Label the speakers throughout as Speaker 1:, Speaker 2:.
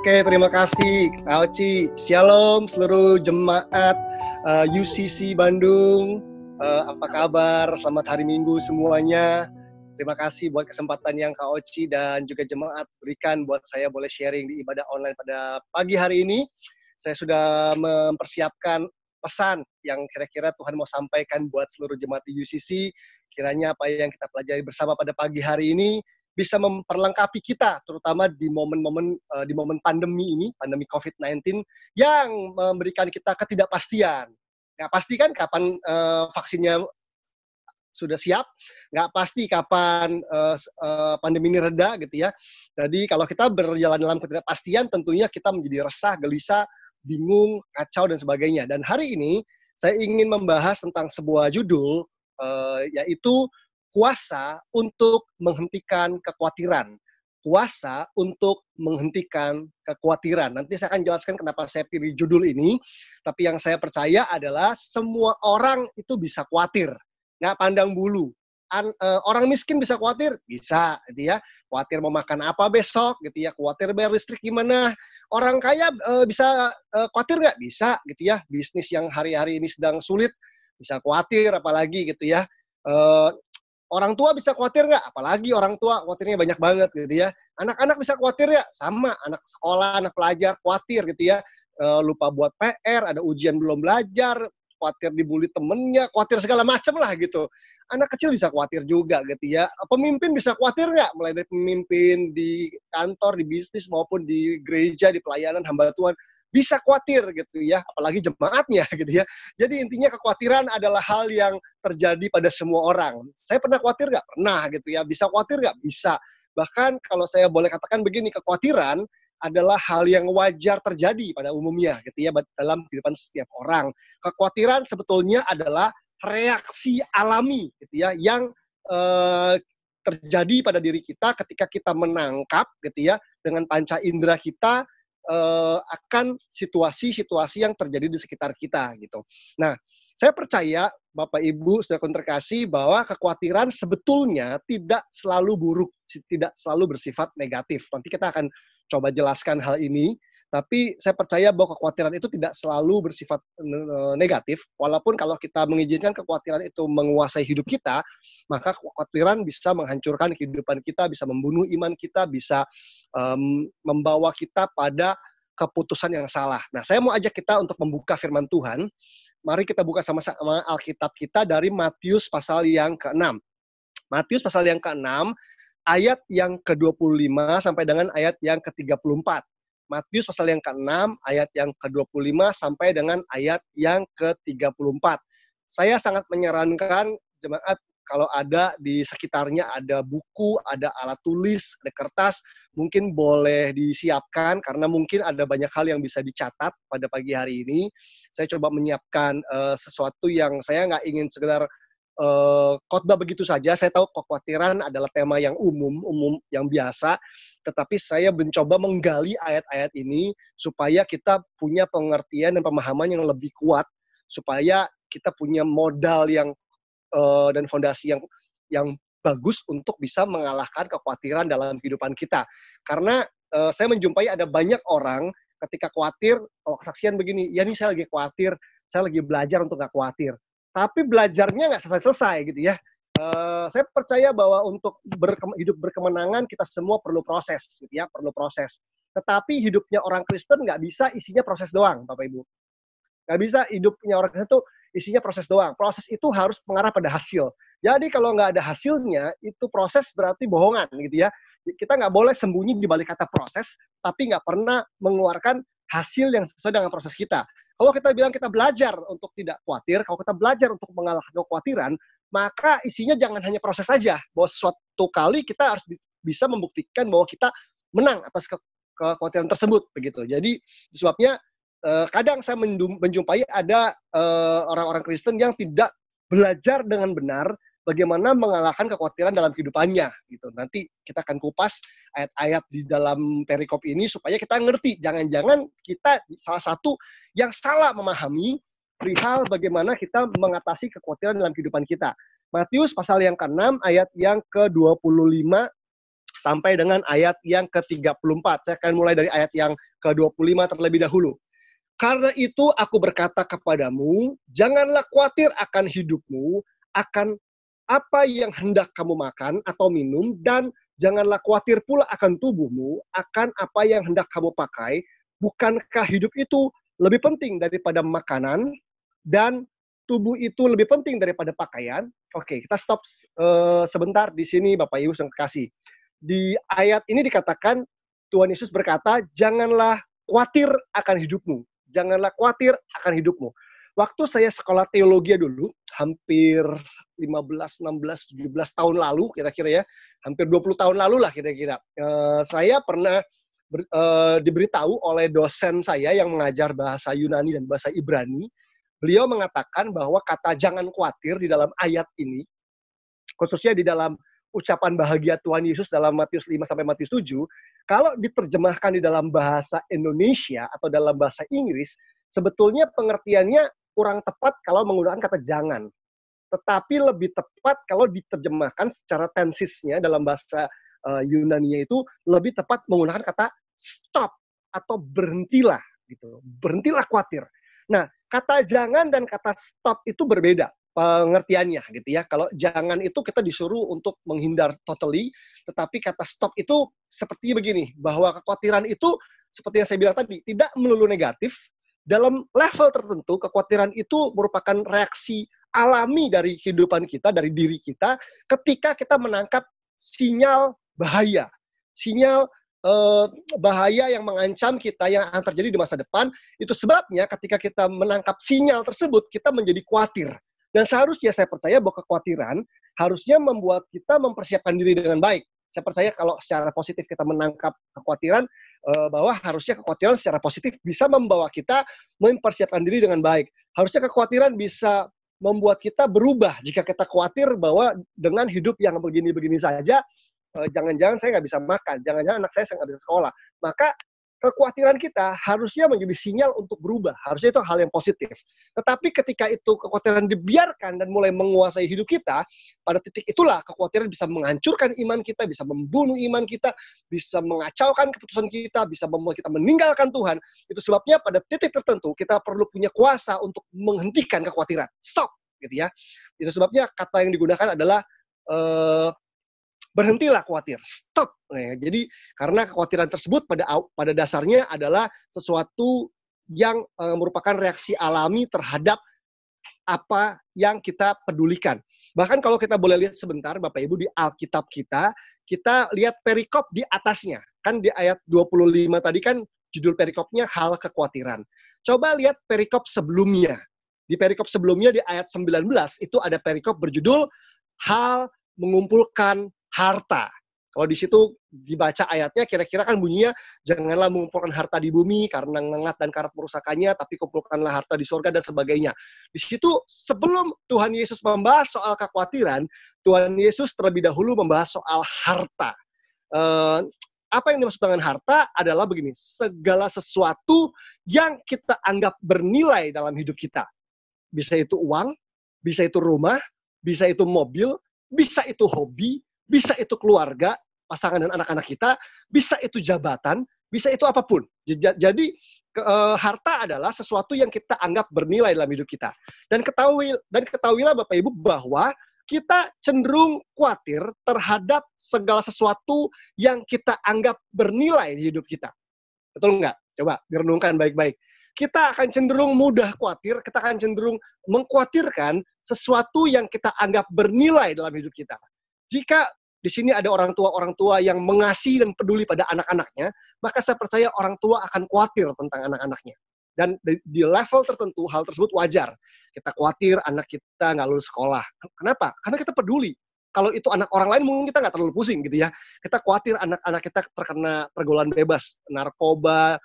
Speaker 1: Oke, terima kasih Kak Oci. Shalom seluruh jemaat UCC Bandung. Apa kabar? Selamat hari Minggu semuanya. Terima kasih buat kesempatan yang Kak Oci dan juga jemaat berikan buat saya boleh sharing di ibadah online pada pagi hari ini. Saya sudah mempersiapkan pesan yang kira-kira Tuhan mau sampaikan buat seluruh jemaat di UCC. Kiranya apa yang kita pelajari bersama pada pagi hari ini bisa memperlengkapi kita, terutama di momen pandemi ini, pandemi COVID-19, yang memberikan kita ketidakpastian. Nggak pasti kan kapan vaksinnya sudah siap, nggak pasti kapan pandemi ini reda gitu ya. Jadi kalau kita berjalan dalam ketidakpastian, tentunya kita menjadi resah, gelisah, bingung, kacau, dan sebagainya. Dan hari ini saya ingin membahas tentang sebuah judul, yaitu kuasa untuk menghentikan kekhawatiran. Kuasa untuk menghentikan kekhawatiran. Nanti saya akan jelaskan kenapa saya pilih judul ini. Tapi yang saya percaya adalah semua orang itu bisa khawatir. Nggak pandang bulu. Orang miskin bisa khawatir? Bisa, gitu ya. Khawatir mau makan apa besok, gitu ya. Khawatir bayar listrik gimana. Orang kaya bisa khawatir nggak? Bisa, gitu ya. Bisnis yang hari-hari ini sedang sulit, bisa khawatir, apalagi gitu ya. Orang tua bisa khawatir nggak? Apalagi orang tua khawatirnya banyak banget gitu ya. Anak-anak bisa khawatir ya? Sama, anak sekolah, anak pelajar khawatir gitu ya. Lupa buat PR, ada ujian belum belajar, khawatir dibully temennya, khawatir segala macam lah gitu. Anak kecil bisa khawatir juga gitu ya. Pemimpin bisa khawatir nggak? Mulai dari pemimpin di kantor, di bisnis, maupun di gereja, di pelayanan hamba Tuhan. Bisa khawatir gitu ya, apalagi jemaatnya gitu ya. Jadi intinya kekhawatiran adalah hal yang terjadi pada semua orang. Saya pernah khawatir nggak? Pernah gitu ya. Bisa khawatir nggak? Bisa. Bahkan kalau saya boleh katakan begini, kekhawatiran adalah hal yang wajar terjadi pada umumnya gitu ya dalam kehidupan setiap orang. Kekhawatiran sebetulnya adalah reaksi alami gitu ya yang terjadi pada diri kita ketika kita menangkap gitu ya dengan panca indera kita akan situasi-situasi yang terjadi di sekitar kita gitu. Nah, saya percaya Bapak Ibu saudara terkasih bahwa kekhawatiran sebetulnya tidak selalu buruk, tidak selalu bersifat negatif. Nanti kita akan coba jelaskan hal ini. Tapi saya percaya bahwa kekhawatiran itu tidak selalu bersifat negatif. Walaupun kalau kita mengizinkan kekhawatiran itu menguasai hidup kita, maka kekhawatiran bisa menghancurkan kehidupan kita, bisa membunuh iman kita, bisa membawa kita pada keputusan yang salah. Nah, saya mau ajak kita untuk membuka firman Tuhan. Mari kita buka sama-sama Alkitab kita dari Matius pasal yang ke-6. Matius pasal yang ke-6, ayat yang ke-25 sampai dengan ayat yang ke-34. Matius pasal yang ke-6, ayat yang ke-25 sampai dengan ayat yang ke-34. Saya sangat menyarankan jemaat kalau ada di sekitarnya ada buku, ada alat tulis, ada kertas, mungkin boleh disiapkan karena mungkin ada banyak hal yang bisa dicatat pada pagi hari ini. Saya coba menyiapkan sesuatu yang saya nggak ingin sekedar khotbah begitu saja. Saya tahu kekhawatiran adalah tema yang umum yang biasa, tetapi saya mencoba menggali ayat-ayat ini supaya kita punya pengertian dan pemahaman yang lebih kuat, supaya kita punya modal yang dan fondasi yang bagus untuk bisa mengalahkan kekhawatiran dalam kehidupan kita. Karena saya menjumpai ada banyak orang ketika khawatir, kalau kesaksian begini, ya ini saya lagi khawatir, saya lagi belajar untuk nggak khawatir. Tapi belajarnya nggak selesai-selesai gitu ya. Saya percaya bahwa untuk hidup berkemenangan kita semua perlu proses, gitu ya, perlu proses. Tetapi hidupnya orang Kristen nggak bisa isinya proses doang, Bapak Ibu. Nggak bisa hidupnya orang Kristen itu isinya proses doang. Proses itu harus mengarah pada hasil. Jadi kalau nggak ada hasilnya, itu proses berarti bohongan, gitu ya. Kita nggak boleh sembunyi di balik kata proses, tapi nggak pernah mengeluarkan hasil yang sesuai dengan proses kita. Kalau kita bilang kita belajar untuk tidak khawatir, kalau kita belajar untuk mengalahkan kekhawatiran, maka isinya jangan hanya proses saja. Bahwa suatu kali kita harus bisa membuktikan bahwa kita menang atas kekhawatiran tersebut, begitu. Jadi sebabnya kadang saya menjumpai ada orang-orang Kristen yang tidak belajar dengan benar bagaimana mengalahkan kekhawatiran dalam kehidupannya gitu. Nanti kita akan kupas ayat-ayat di dalam perikop ini supaya kita ngerti. Jangan-jangan kita salah satu yang salah memahami perihal bagaimana kita mengatasi kekhawatiran dalam kehidupan kita. Matius pasal yang ke-6 ayat yang ke-25 sampai dengan ayat yang ke-34. Saya akan mulai dari ayat yang ke-25 terlebih dahulu. Karena itu aku berkata kepadamu, janganlah khawatir akan hidupmu, akan apa yang hendak kamu makan atau minum, dan janganlah khawatir pula akan tubuhmu, akan apa yang hendak kamu pakai. Bukankah hidup itu lebih penting daripada makanan, dan tubuh itu lebih penting daripada pakaian? Oke, kita stop sebentar di sini, Bapak Ibu yang kekasih. Di ayat ini dikatakan, Tuhan Yesus berkata, janganlah khawatir akan hidupmu. Janganlah khawatir akan hidupmu. Waktu saya sekolah teologi dulu, hampir 15, 16, 17 tahun lalu, kira-kira ya, hampir 20 tahun lalu lah kira-kira, saya pernah diberitahu oleh dosen saya yang mengajar bahasa Yunani dan bahasa Ibrani. Beliau mengatakan bahwa kata jangan khawatir di dalam ayat ini, khususnya di dalam ucapan bahagia Tuhan Yesus dalam Matius 5 sampai Matius 7, kalau diterjemahkan di dalam bahasa Indonesia atau dalam bahasa Inggris, sebetulnya pengertiannya kurang tepat kalau menggunakan kata jangan. Tetapi lebih tepat kalau diterjemahkan secara tensisnya dalam bahasa Yunani itu lebih tepat menggunakan kata stop atau berhentilah gitu. Berhentilah khawatir. Nah, kata jangan dan kata stop itu berbeda pengertiannya gitu ya. Kalau jangan itu kita disuruh untuk menghindar totally, tetapi kata stop itu seperti begini, bahwa kekhawatiran itu seperti yang saya bilang tadi, tidak melulu negatif. Dalam level tertentu, kekhawatiran itu merupakan reaksi alami dari kehidupan kita, dari diri kita, ketika kita menangkap sinyal bahaya. Sinyal bahaya yang mengancam kita, yang akan terjadi di masa depan. Itu sebabnya ketika kita menangkap sinyal tersebut, kita menjadi khawatir. Dan seharusnya saya percaya bahwa kekhawatiran harusnya membuat kita mempersiapkan diri dengan baik. Saya percaya kalau secara positif kita menangkap kekhawatiran, bahwa harusnya kekhawatiran secara positif bisa membawa kita mempersiapkan diri dengan baik. Harusnya kekhawatiran bisa membuat kita berubah jika kita khawatir bahwa dengan hidup yang begini-begini saja, jangan-jangan saya nggak bisa makan, jangan-jangan anak saya nggak bisa sekolah. Maka kekhawatiran kita harusnya menjadi sinyal untuk berubah. Harusnya itu hal yang positif. Tetapi ketika itu kekhawatiran dibiarkan dan mulai menguasai hidup kita, pada titik itulah kekhawatiran bisa menghancurkan iman kita, bisa membunuh iman kita, bisa mengacaukan keputusan kita, bisa membuat kita meninggalkan Tuhan. Itu sebabnya pada titik tertentu kita perlu punya kuasa untuk menghentikan kekhawatiran. Stop, gitu ya. Itu sebabnya kata yang digunakan adalah berhentilah khawatir, stop. Nah, jadi karena kekhawatiran tersebut pada dasarnya adalah sesuatu yang merupakan reaksi alami terhadap apa yang kita pedulikan. Bahkan kalau kita boleh lihat sebentar, Bapak Ibu, di Alkitab kita lihat perikop di atasnya. Kan di ayat 25 tadi kan judul perikopnya hal kekhawatiran. Coba lihat perikop sebelumnya. Di perikop sebelumnya di ayat 19 itu ada perikop berjudul hal mengumpulkan harta. Kalau di situ dibaca ayatnya, kira-kira kan bunyinya, janganlah mengumpulkan harta di bumi karena ngengat dan karat merusakannya, tapi kumpulkanlah harta di surga dan sebagainya. Di situ sebelum Tuhan Yesus membahas soal kekhawatiran, Tuhan Yesus terlebih dahulu membahas soal harta. Apa yang dimaksud dengan harta adalah begini, segala sesuatu yang kita anggap bernilai dalam hidup kita. Bisa itu uang, bisa itu rumah, bisa itu mobil, bisa itu hobi, bisa itu keluarga, pasangan dan anak-anak kita, bisa itu jabatan, bisa itu apapun. Jadi harta adalah sesuatu yang kita anggap bernilai dalam hidup kita. Dan ketahuilah Bapak Ibu bahwa kita cenderung khawatir terhadap segala sesuatu yang kita anggap bernilai di hidup kita. Betul nggak? Coba direnungkan baik-baik. Kita akan cenderung mudah khawatir, kita akan cenderung mengkhawatirkan sesuatu yang kita anggap bernilai dalam hidup kita. Jika di sini ada orang tua yang mengasihi dan peduli pada anak-anaknya, maka saya percaya orang tua akan khawatir tentang anak-anaknya. Dan di level tertentu, hal tersebut wajar. Kita khawatir anak kita nggak lulus sekolah. Kenapa? Karena kita peduli. Kalau itu anak orang lain, mungkin kita nggak terlalu pusing gitu ya. Kita khawatir anak-anak kita terkena pergaulan bebas, narkoba,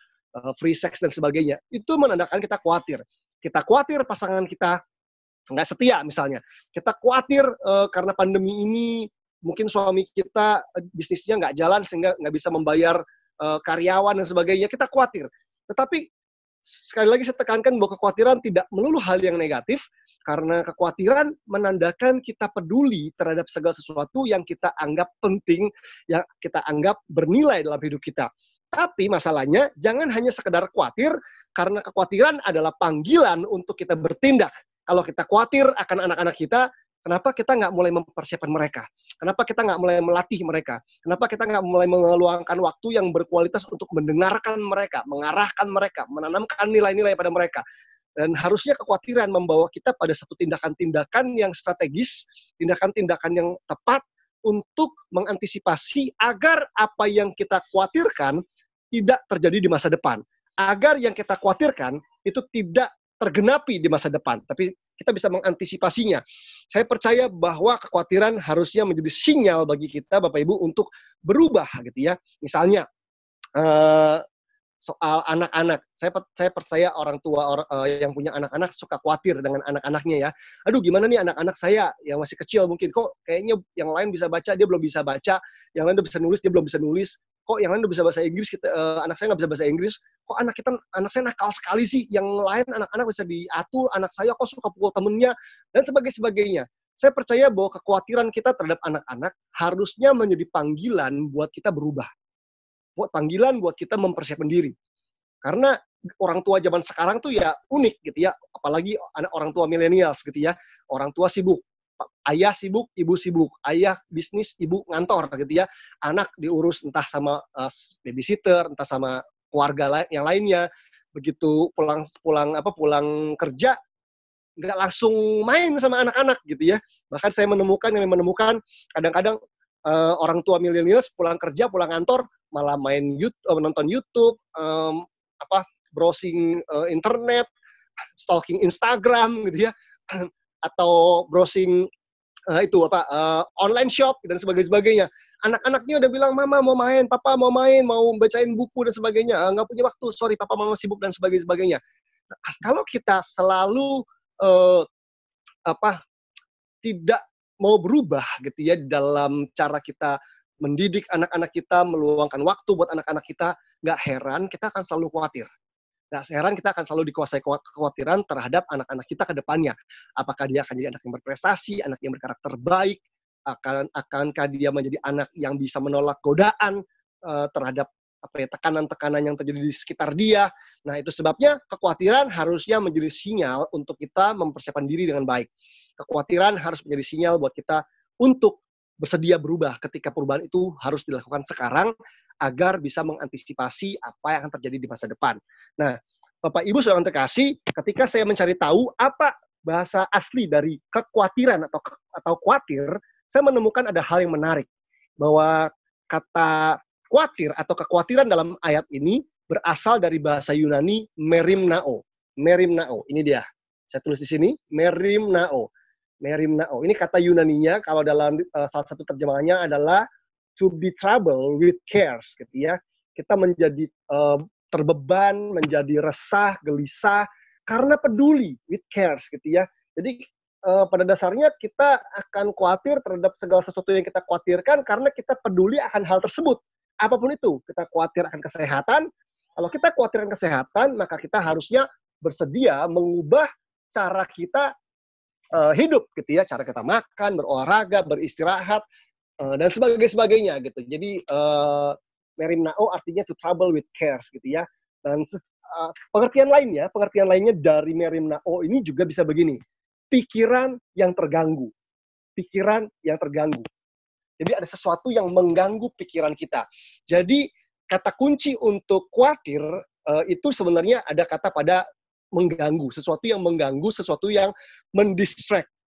Speaker 1: free sex, dan sebagainya. Itu menandakan kita khawatir. Kita khawatir pasangan kita nggak setia misalnya. Kita khawatir karena pandemi ini, mungkin suami kita bisnisnya nggak jalan sehingga nggak bisa membayar karyawan dan sebagainya. Kita khawatir. Tetapi sekali lagi saya tekankan bahwa kekhawatiran tidak melulu hal yang negatif. Karena kekhawatiran menandakan kita peduli terhadap segala sesuatu yang kita anggap penting, yang kita anggap bernilai dalam hidup kita. Tapi masalahnya jangan hanya sekedar khawatir, karena kekhawatiran adalah panggilan untuk kita bertindak. Kalau kita khawatir akan anak-anak kita, kenapa kita nggak mulai mempersiapkan mereka? Kenapa kita nggak mulai melatih mereka? Kenapa kita nggak mulai meluangkan waktu yang berkualitas untuk mendengarkan mereka, mengarahkan mereka, menanamkan nilai-nilai pada mereka? Dan harusnya kekhawatiran membawa kita pada satu tindakan-tindakan yang strategis, tindakan-tindakan yang tepat untuk mengantisipasi agar apa yang kita khawatirkan tidak terjadi di masa depan. Agar yang kita khawatirkan itu tidak tergenapi di masa depan, tapi kita bisa mengantisipasinya. Saya percaya bahwa kekhawatiran harusnya menjadi sinyal bagi kita, Bapak Ibu, untuk berubah gitu ya. Misalnya, soal anak-anak, saya percaya orang tua yang punya anak-anak suka khawatir dengan anak-anaknya ya. Aduh, gimana nih anak-anak saya yang masih kecil mungkin, kok kayaknya yang lain bisa baca, dia belum bisa baca, yang lain udah bisa nulis, dia belum bisa nulis, kok yang lain udah bisa bahasa Inggris, anak saya nggak bisa bahasa Inggris, kok anak saya nakal sekali sih, yang lain anak-anak bisa diatur, anak saya kok suka pukul temennya, dan sebagainya. Saya percaya bahwa kekhawatiran kita terhadap anak-anak harusnya menjadi panggilan buat kita berubah. Panggilan buat kita mempersiapkan diri. Karena orang tua zaman sekarang tuh ya unik gitu ya, apalagi orang tua milenials gitu ya. Orang tua sibuk, ayah sibuk, ibu sibuk, ayah bisnis, ibu ngantor gitu ya. Anak diurus entah sama babysitter, entah sama keluarga yang lainnya. Begitu pulang kerja nggak langsung main sama anak-anak gitu ya. Bahkan saya menemukan kadang-kadang orang tua milenials pulang kerja, pulang kantor malah nonton YouTube, browsing internet, stalking Instagram gitu ya, atau browsing online shop dan sebagainya. Anak-anaknya udah bilang, mama mau main, papa mau main, mau bacain buku dan sebagainya, nggak punya waktu, sorry papa mama sibuk dan sebagainya. Nah, kalau kita selalu tidak mau berubah gitu ya dalam cara kita mendidik anak-anak kita, meluangkan waktu buat anak-anak kita, nggak heran kita akan selalu khawatir. Nggak heran kita akan selalu dikuasai kekhawatiran terhadap anak-anak kita ke depannya. Apakah dia akan jadi anak yang berprestasi, anak yang berkarakter baik, akankah dia menjadi anak yang bisa menolak godaan terhadap tekanan-tekanan yang terjadi di sekitar dia. Nah, itu sebabnya kekhawatiran harusnya menjadi sinyal untuk kita mempersiapkan diri dengan baik. Kekhawatiran harus menjadi sinyal buat kita untuk bersedia berubah ketika perubahan itu harus dilakukan sekarang agar bisa mengantisipasi apa yang akan terjadi di masa depan. Nah, Bapak Ibu saudara terkasih, ketika saya mencari tahu apa bahasa asli dari kekhawatiran atau khawatir, saya menemukan ada hal yang menarik, bahwa kata khawatir atau kekhawatiran dalam ayat ini berasal dari bahasa Yunani merimnao. Merimnao, ini dia. Saya tulis di sini, merimnao. Merimnao. Ini kata Yunaninya, kalau dalam salah satu terjemahannya adalah to be troubled with cares, gitu ya. Kita menjadi terbeban, menjadi resah, gelisah, karena peduli, with cares, gitu ya. Jadi pada dasarnya kita akan khawatir terhadap segala sesuatu yang kita khawatirkan karena kita peduli akan hal tersebut. Apapun itu, kita khawatir akan kesehatan. Kalau kita khawatir akan kesehatan, maka kita harusnya bersedia mengubah cara kita hidup, gitu ya, cara kita makan, berolahraga, beristirahat, dan sebagainya gitu. Jadi merimnao artinya to trouble with cares, gitu ya. Dan pengertian lainnya dari merimnao ini juga bisa begini: pikiran yang terganggu, pikiran yang terganggu. Jadi ada sesuatu yang mengganggu pikiran kita. Jadi kata kunci untuk khawatir itu sebenarnya ada kata pada mengganggu, sesuatu yang mengganggu, sesuatu yang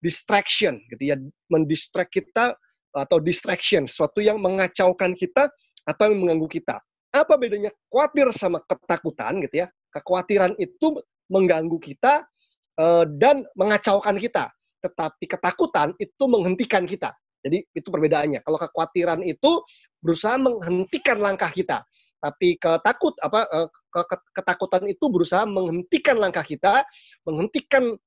Speaker 1: distraction gitu ya, mendistract kita atau distraction, sesuatu yang mengacaukan kita atau yang mengganggu kita. Apa bedanya khawatir sama ketakutan gitu ya? Kekhawatiran itu mengganggu kita dan mengacaukan kita, tetapi ketakutan itu menghentikan kita. Jadi itu perbedaannya. Kalau kekhawatiran itu berusaha menghentikan langkah kita, tapi ketakutan itu berusaha menghentikan langkah kita, menghentikan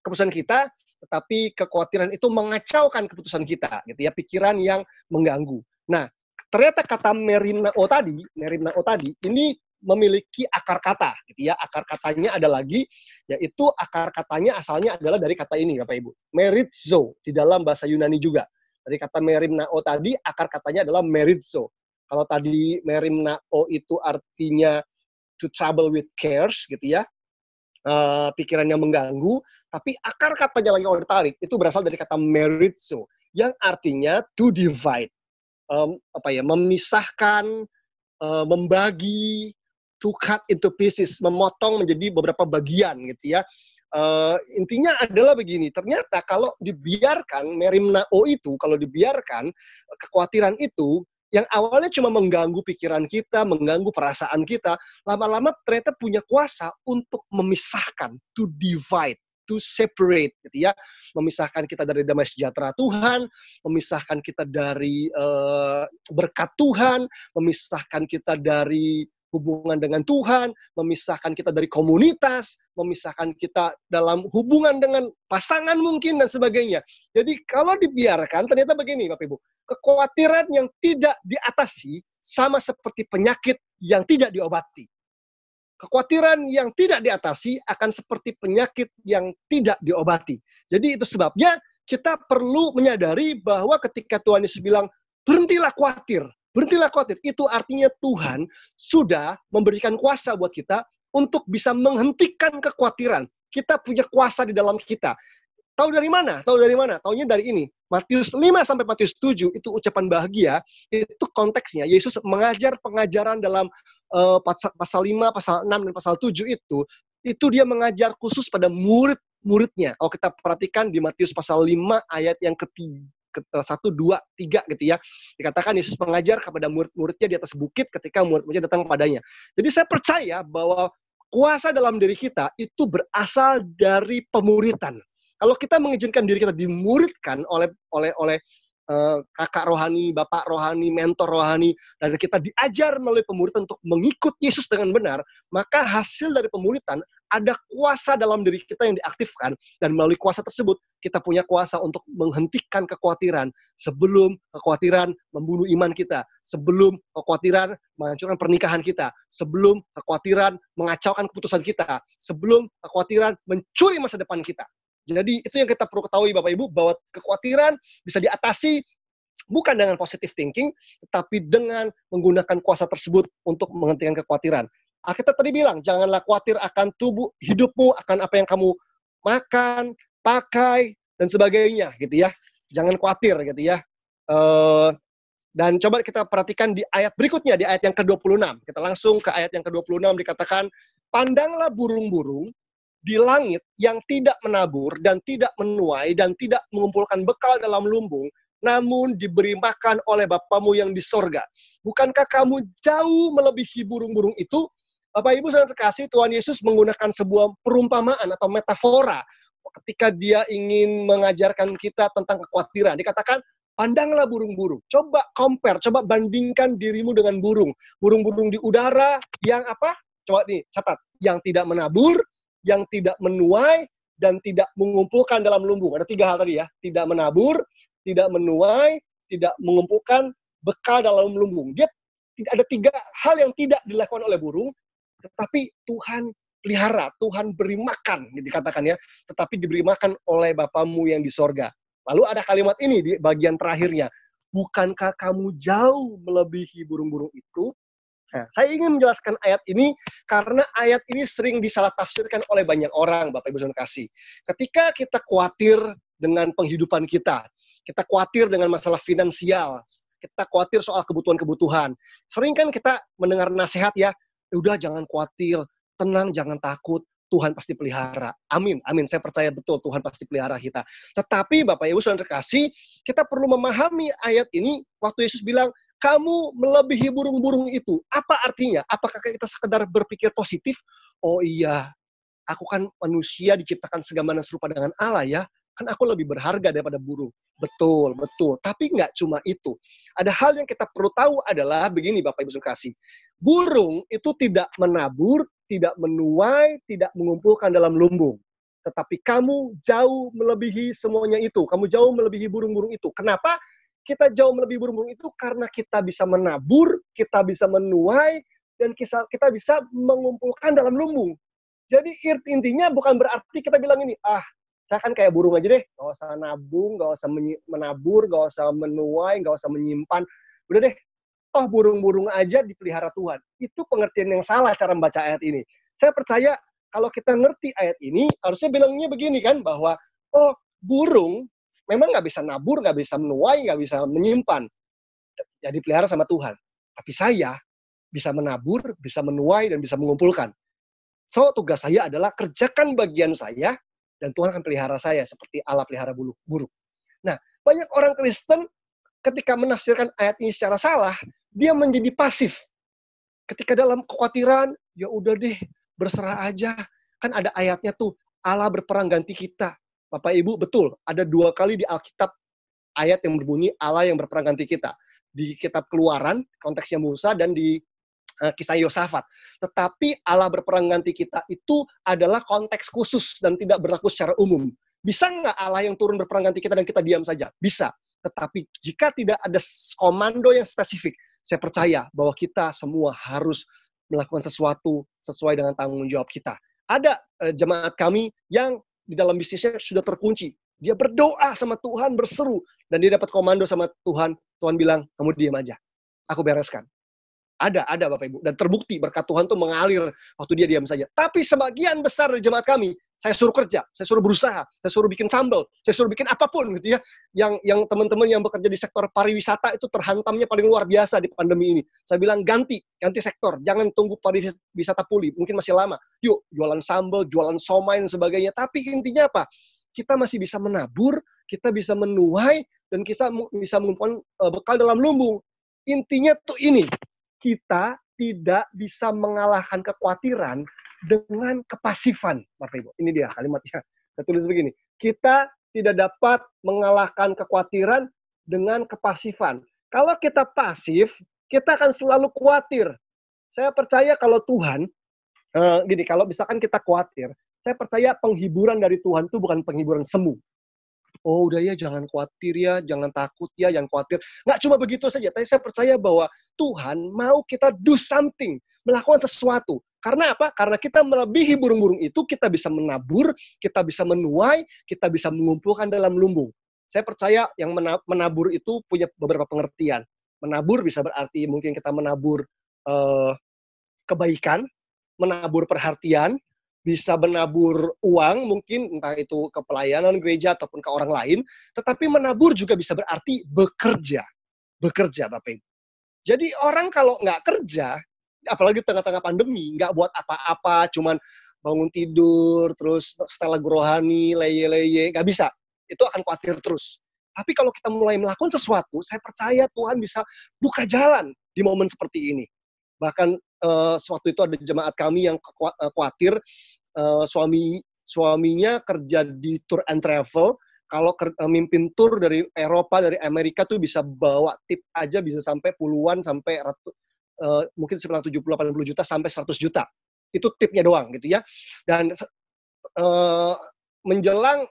Speaker 1: keputusan kita, tetapi kekhawatiran itu mengacaukan keputusan kita, gitu ya, pikiran yang mengganggu. Nah, ternyata kata merimnao tadi ini memiliki akar kata, gitu ya. Akar katanya ada lagi, Yaitu akar katanya asalnya adalah dari kata ini, Bapak Ibu. Merizo, di dalam bahasa Yunani juga. Dari kata merimnao tadi, akar katanya adalah merizo. Kalau tadi merimnao itu artinya to trouble with cares, gitu ya. Pikiran yang mengganggu, tapi akar katanya lagi kalau ditarik, itu berasal dari kata merizo, yang artinya to divide. Memisahkan, membagi, to cut into pieces, memotong menjadi beberapa bagian gitu ya. Intinya adalah begini, ternyata kalau dibiarkan merimnao itu, kalau dibiarkan kekhawatiran itu yang awalnya cuma mengganggu pikiran kita, mengganggu perasaan kita, lama-lama ternyata punya kuasa untuk memisahkan, to divide, to separate, gitu ya, memisahkan kita dari damai sejahtera Tuhan, memisahkan kita dari berkat Tuhan, memisahkan kita dari hubungan dengan Tuhan, memisahkan kita dari komunitas, memisahkan kita dalam hubungan dengan pasangan mungkin dan sebagainya. Jadi kalau dibiarkan, ternyata begini Bapak Ibu, kekhawatiran yang tidak diatasi sama seperti penyakit yang tidak diobati. Kekhawatiran yang tidak diatasi akan seperti penyakit yang tidak diobati. Jadi itu sebabnya kita perlu menyadari bahwa ketika Tuhan Yesus bilang, berhentilah khawatir, berhentilah khawatir. Itu artinya Tuhan sudah memberikan kuasa buat kita untuk bisa menghentikan kekhawatiran. Kita punya kuasa di dalam kita. Tahu dari mana? Tahu dari mana? Taunya dari ini. Matius 5 sampai Matius 7 itu ucapan bahagia, itu konteksnya Yesus mengajar pengajaran dalam pasal 5, pasal 6 dan pasal 7 itu dia mengajar khusus pada murid-muridnya. Kalau kita perhatikan di Matius pasal 5 ayat yang ke-1, 2, 3 gitu ya. Dikatakan Yesus mengajar kepada murid-muridnya di atas bukit ketika murid-muridnya datang kepadanya. Jadi saya percaya bahwa kuasa dalam diri kita itu berasal dari pemuritan. Kalau kita mengizinkan diri kita dimuridkan oleh kakak rohani, bapak rohani, mentor rohani, dan kita diajar melalui pemuritan untuk mengikut Yesus dengan benar, maka hasil dari pemuritan ada kuasa dalam diri kita yang diaktifkan, dan melalui kuasa tersebut kita punya kuasa untuk menghentikan kekhawatiran sebelum kekhawatiran membunuh iman kita, sebelum kekhawatiran menghancurkan pernikahan kita, sebelum kekhawatiran mengacaukan keputusan kita, sebelum kekhawatiran mencuri masa depan kita. Jadi itu yang kita perlu ketahui Bapak Ibu, bahwa kekhawatiran bisa diatasi bukan dengan positive thinking, tetapi dengan menggunakan kuasa tersebut untuk menghentikan kekhawatiran. Alkitab tadi bilang, janganlah khawatir akan tubuh hidupmu, akan apa yang kamu makan, pakai, dan sebagainya, gitu ya. Jangan khawatir, gitu ya. Dan coba kita perhatikan di ayat berikutnya, di ayat yang ke-26. Kita langsung ke ayat yang ke-26, dikatakan, pandanglah burung-burung di langit yang tidak menabur dan tidak menuai dan tidak mengumpulkan bekal dalam lumbung, namun diberi makan oleh Bapamu yang di sorga. Bukankah kamu jauh melebihi burung-burung itu? Bapak Ibu saudara terkasih, Tuhan Yesus menggunakan sebuah perumpamaan atau metafora ketika dia ingin mengajarkan kita tentang kekhawatiran. Dikatakan, pandanglah burung-burung. Coba compare, coba bandingkan dirimu dengan burung. Burung-burung di udara yang apa? Coba nih, catat. Yang tidak menabur, yang tidak menuai, dan tidak mengumpulkan dalam lumbung. Ada 3 hal tadi ya. Tidak menabur, tidak menuai, tidak mengumpulkan bekal dalam lumbung. Dia ada 3 hal yang tidak dilakukan oleh burung, tetapi Tuhan pelihara, Tuhan beri makan, dikatakan ya. Tetapi diberi makan oleh Bapamu yang di sorga. Lalu ada kalimat ini di bagian terakhirnya. Bukankah kamu jauh melebihi burung-burung itu? Nah, saya ingin menjelaskan ayat ini karena ayat ini sering disalah tafsirkan oleh banyak orang, Bapak Ibu saudara kasih. Ketika kita khawatir dengan penghidupan kita khawatir dengan masalah finansial, kita khawatir soal kebutuhan-kebutuhan. Sering kan kita mendengar nasihat ya, udah jangan khawatir, tenang, jangan takut, Tuhan pasti pelihara. Amin, amin. Saya percaya betul Tuhan pasti pelihara kita. Tetapi Bapak Ibu saudara kasih, kita perlu memahami ayat ini waktu Yesus bilang, kamu melebihi burung-burung itu. Apa artinya? Apakah kita sekedar berpikir positif? Oh iya, aku kan manusia diciptakan segambaran serupa dengan Allah ya. Kan aku lebih berharga daripada burung. Betul, betul. Tapi nggak cuma itu. Ada hal yang kita perlu tahu adalah begini Bapak Ibu saudara kasih. Burung itu tidak menabur, tidak menuai, tidak mengumpulkan dalam lumbung. Tetapi kamu jauh melebihi semuanya itu. Kamu jauh melebihi burung-burung itu. Kenapa? Kita jauh melebihi burung-burung itu karena kita bisa menabur, kita bisa menuai, dan kita bisa mengumpulkan dalam lumbung. Jadi intinya bukan berarti kita bilang ini, saya kan kayak burung aja deh, gak usah nabung, gak usah menabur, gak usah menuai, gak usah menyimpan. Udah deh, toh burung-burung aja dipelihara Tuhan. Itu pengertian yang salah cara membaca ayat ini. Saya percaya kalau kita ngerti ayat ini, harusnya bilangnya begini kan, bahwa burung memang nggak bisa nabur, nggak bisa menuai, nggak bisa menyimpan. Ya dipelihara sama Tuhan. Tapi saya bisa menabur, bisa menuai, dan bisa mengumpulkan. So, tugas saya adalah kerjakan bagian saya, dan Tuhan akan pelihara saya, seperti Allah pelihara burung. Nah, banyak orang Kristen ketika menafsirkan ayat ini secara salah, dia menjadi pasif. Ketika dalam kekhawatiran, ya udah deh, berserah aja. Kan ada ayatnya tuh, Allah berperang ganti kita. Bapak Ibu, betul, ada 2 kali di Alkitab ayat yang berbunyi Allah yang berperang ganti kita. Di kitab Keluaran, konteksnya Musa, dan di kisah Yosafat. Tetapi Allah berperang ganti kita itu adalah konteks khusus dan tidak berlaku secara umum. Bisa nggak Allah yang turun berperang ganti kita dan kita diam saja? Bisa. Tetapi jika tidak ada komando yang spesifik, saya percaya bahwa kita semua harus melakukan sesuatu sesuai dengan tanggung jawab kita. Ada jemaat kami yang di dalam bisnisnya sudah terkunci. Dia berdoa sama Tuhan, berseru, dan dia dapat komando sama Tuhan. Tuhan bilang, kamu diam aja. Aku bereskan. Ada Bapak Ibu. Dan terbukti berkat Tuhan tuh mengalir waktu dia diam saja. Tapi sebagian besar dari jemaat kami, saya suruh kerja, saya suruh berusaha, saya suruh bikin sambal, saya suruh bikin apapun gitu ya. Yang teman-teman yang bekerja di sektor pariwisata itu terhantamnya paling luar biasa di pandemi ini. Saya bilang ganti sektor. Jangan tunggu pariwisata pulih. Mungkin masih lama. Yuk, jualan sambal, jualan somai dan sebagainya. Tapi intinya apa? Kita masih bisa menabur, kita bisa menuai, dan kita bisa mengumpulkan bekal dalam lumbung. Intinya tuh ini. Kita tidak bisa mengalahkan kekhawatiran dengan kepasifan, Bapak Ibu. Ini dia kalimatnya. Saya tulis begini. Kita tidak dapat mengalahkan kekhawatiran dengan kepasifan. Kalau kita pasif, kita akan selalu khawatir. Saya percaya kalau Tuhan, kalau misalkan kita khawatir, saya percaya penghiburan dari Tuhan itu bukan penghiburan semu. Oh udah ya, jangan khawatir ya, jangan takut ya, jangan khawatir. Nggak cuma begitu saja, tapi saya percaya bahwa Tuhan mau kita do something, melakukan sesuatu. Karena apa? Karena kita melebihi burung-burung itu, kita bisa menabur, kita bisa menuai, kita bisa mengumpulkan dalam lumbung. Saya percaya yang menabur itu punya beberapa pengertian. Menabur bisa berarti mungkin kita menabur kebaikan, menabur perhatian, bisa menabur uang, mungkin entah itu ke pelayanan gereja ataupun ke orang lain, tetapi menabur juga bisa berarti bekerja. Bekerja, Bapak Ibu. Jadi orang kalau nggak kerja, apalagi tengah-tengah pandemi, nggak buat apa-apa, cuman bangun tidur, terus setelah rohani, leye-leye, nggak bisa. Itu akan khawatir terus. Tapi kalau kita mulai melakukan sesuatu, saya percaya Tuhan bisa buka jalan di momen seperti ini. Bahkan waktu itu ada jemaat kami yang khawatir, suaminya kerja di tour and travel, kalau mimpin tour dari Eropa, dari Amerika tuh bisa bawa tip aja bisa sampai puluhan, sampai mungkin sekitar 70-80 juta sampai 100 juta. Itu tipnya doang gitu ya. Dan menjelang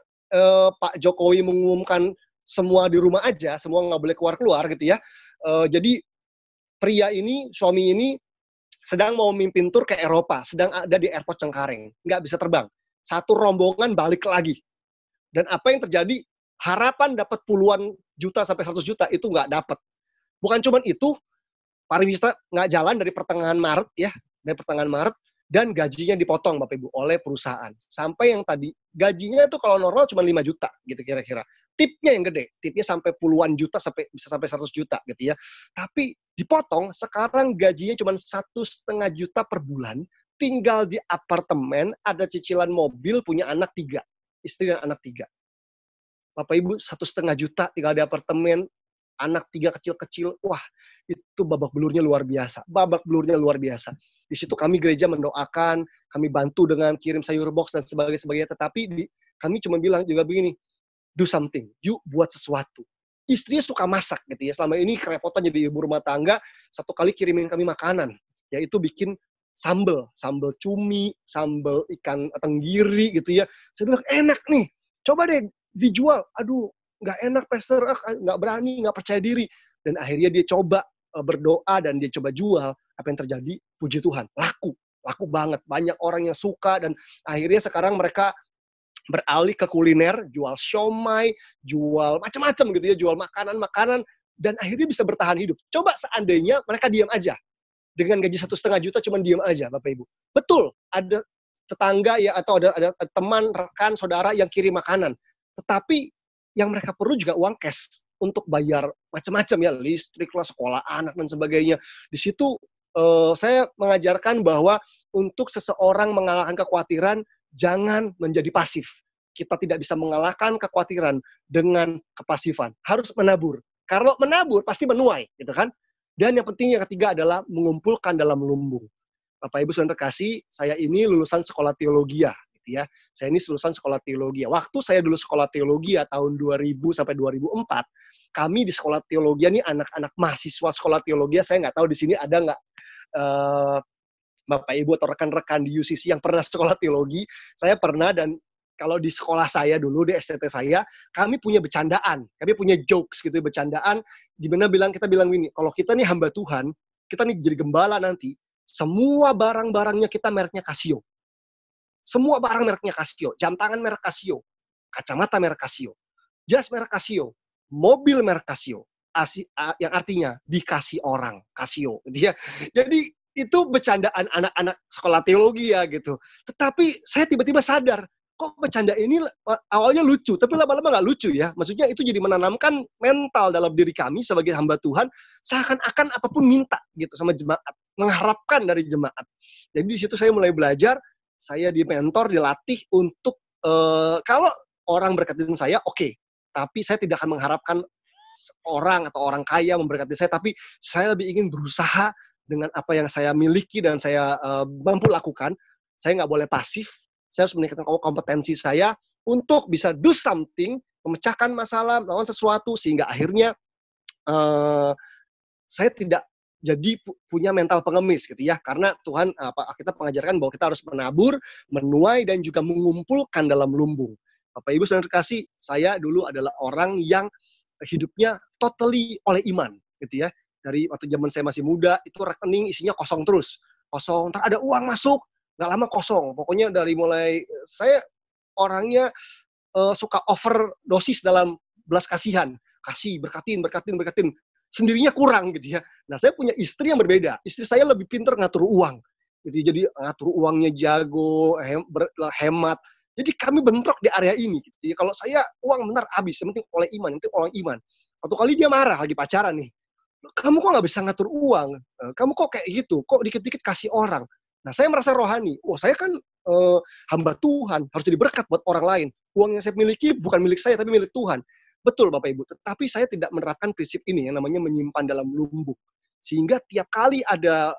Speaker 1: Pak Jokowi mengumumkan semua di rumah aja, semua nggak boleh keluar-keluar gitu ya. Jadi pria ini, suami ini sedang mau mimpin tur ke Eropa, sedang ada di airport Cengkareng, nggak bisa terbang. Satu rombongan balik lagi. Dan apa yang terjadi? Harapan dapat puluhan juta sampai 100 juta, itu nggak dapat. Bukan cuma itu, pariwisata nggak jalan dari pertengahan Maret, ya, dari pertengahan Maret, dan gajinya dipotong, Bapak Ibu, oleh perusahaan. Sampai yang tadi, gajinya itu kalau normal cuma 5 juta, gitu kira-kira. Tipnya yang gede, tipnya sampai puluhan juta, bisa sampai 100 juta, gitu ya. Tapi dipotong, sekarang gajinya cuma 1,5 juta per bulan, tinggal di apartemen, ada cicilan mobil, punya anak 3, istri dan anak 3. Bapak Ibu, 1,5 juta tinggal di apartemen, anak 3 kecil-kecil, wah, itu babak belurnya luar biasa. Babak belurnya luar biasa. Di situ kami gereja mendoakan, kami bantu dengan kirim sayur box dan sebagainya. Tetapi kami cuma bilang juga begini, do something, yuk buat sesuatu. Istrinya suka masak gitu ya. Selama ini kerepotan jadi ibu rumah tangga, satu kali kirimin kami makanan, yaitu bikin sambal cumi, sambal ikan tenggiri gitu ya. Saya bilang enak nih, coba deh dijual. Aduh, nggak enak, Pastor, nggak berani, nggak percaya diri. Dan akhirnya dia coba berdoa dan dia coba jual. Apa yang terjadi? Puji Tuhan, laku. laku banget. Banyak orang yang suka dan akhirnya sekarang mereka beralih ke kuliner, jual siomay, jual macam-macam gitu ya, jual makanan-makanan dan akhirnya bisa bertahan hidup. Coba seandainya mereka diam aja dengan gaji 1,5 juta cuma diam aja, Bapak Ibu. Betul, ada tetangga ya atau ada teman, rekan, saudara yang kirim makanan. Tetapi yang mereka perlu juga uang cash untuk bayar macam-macam ya, listrik lah, sekolah anak dan sebagainya. Di situ saya mengajarkan bahwa untuk seseorang mengalahkan kekhawatiran, jangan menjadi pasif. Kita tidak bisa mengalahkan kekhawatiran dengan kepasifan. Harus menabur. Kalau menabur pasti menuai, gitu kan? Dan yang penting yang ketiga adalah mengumpulkan dalam lumbung. Bapak Ibu saudara terkasih, saya ini lulusan sekolah teologi gitu ya. Saya ini lulusan sekolah teologi. Waktu saya dulu sekolah teologi tahun 2000 sampai 2004, kami di sekolah teologi ini anak-anak mahasiswa sekolah teologi, saya nggak tahu di sini ada nggak Bapak Ibu atau rekan-rekan di UCC yang pernah sekolah teologi. Saya pernah, dan kalau di sekolah saya dulu, di STT saya, kami punya bercandaan. Kami punya jokes gitu, bercandaan. Dimana kita bilang gini, kalau kita nih hamba Tuhan, kita nih jadi gembala nanti, semua barang-barangnya kita mereknya Casio. Semua barang mereknya Casio. Jam tangan merek Casio. Kacamata merek Casio. Jas merek Casio. Mobil merek Casio. Yang artinya dikasih orang Casio. Gitu ya. Jadi itu bercandaan anak-anak sekolah teologi ya gitu. Tetapi saya tiba-tiba sadar, kok bercanda ini awalnya lucu, tapi lama-lama nggak lucu ya. Maksudnya itu jadi menanamkan mental dalam diri kami sebagai hamba Tuhan, seakan-akan apapun minta gitu sama jemaat, mengharapkan dari jemaat. Jadi di situ saya mulai belajar, saya di mentor, dilatih untuk kalau orang berkatin saya, oke. Tapi saya tidak akan mengharapkan orang atau orang kaya memberkati saya, tapi saya lebih ingin berusaha dengan apa yang saya miliki dan saya mampu lakukan. Saya nggak boleh pasif. Saya harus meningkatkan kompetensi saya untuk bisa do something, memecahkan masalah, melakukan sesuatu, sehingga akhirnya saya tidak jadi punya mental pengemis gitu ya. Karena Tuhan, kita mengajarkan bahwa kita harus menabur, menuai, dan juga mengumpulkan dalam lumbung. Bapak Ibu saudara terkasih, saya dulu adalah orang yang hidupnya totally oleh iman gitu ya. Dari waktu zaman saya masih muda, itu rekening isinya kosong terus. Kosong, ntar ada uang masuk, nggak lama kosong. Pokoknya dari mulai, saya orangnya suka overdosis dalam belas kasihan. Kasih, berkatin. Sendirinya kurang gitu ya. Nah, saya punya istri yang berbeda. Istri saya lebih pintar ngatur uang. Gitu. Jadi ngatur uangnya jago, hemat. Jadi kami bentrok di area ini. Gitu. Kalau saya uang benar habis, yang penting oleh iman, Satu kali dia marah lagi pacaran nih. Kamu kok nggak bisa ngatur uang? Kamu kok kayak gitu? Kok dikit-dikit kasih orang? Nah, saya merasa rohani. Saya kan hamba Tuhan, harus jadi berkat buat orang lain. Uang yang saya miliki bukan milik saya, tapi milik Tuhan. Betul, Bapak Ibu. Tetapi saya tidak menerapkan prinsip ini yang namanya menyimpan dalam lumbung. Sehingga tiap kali ada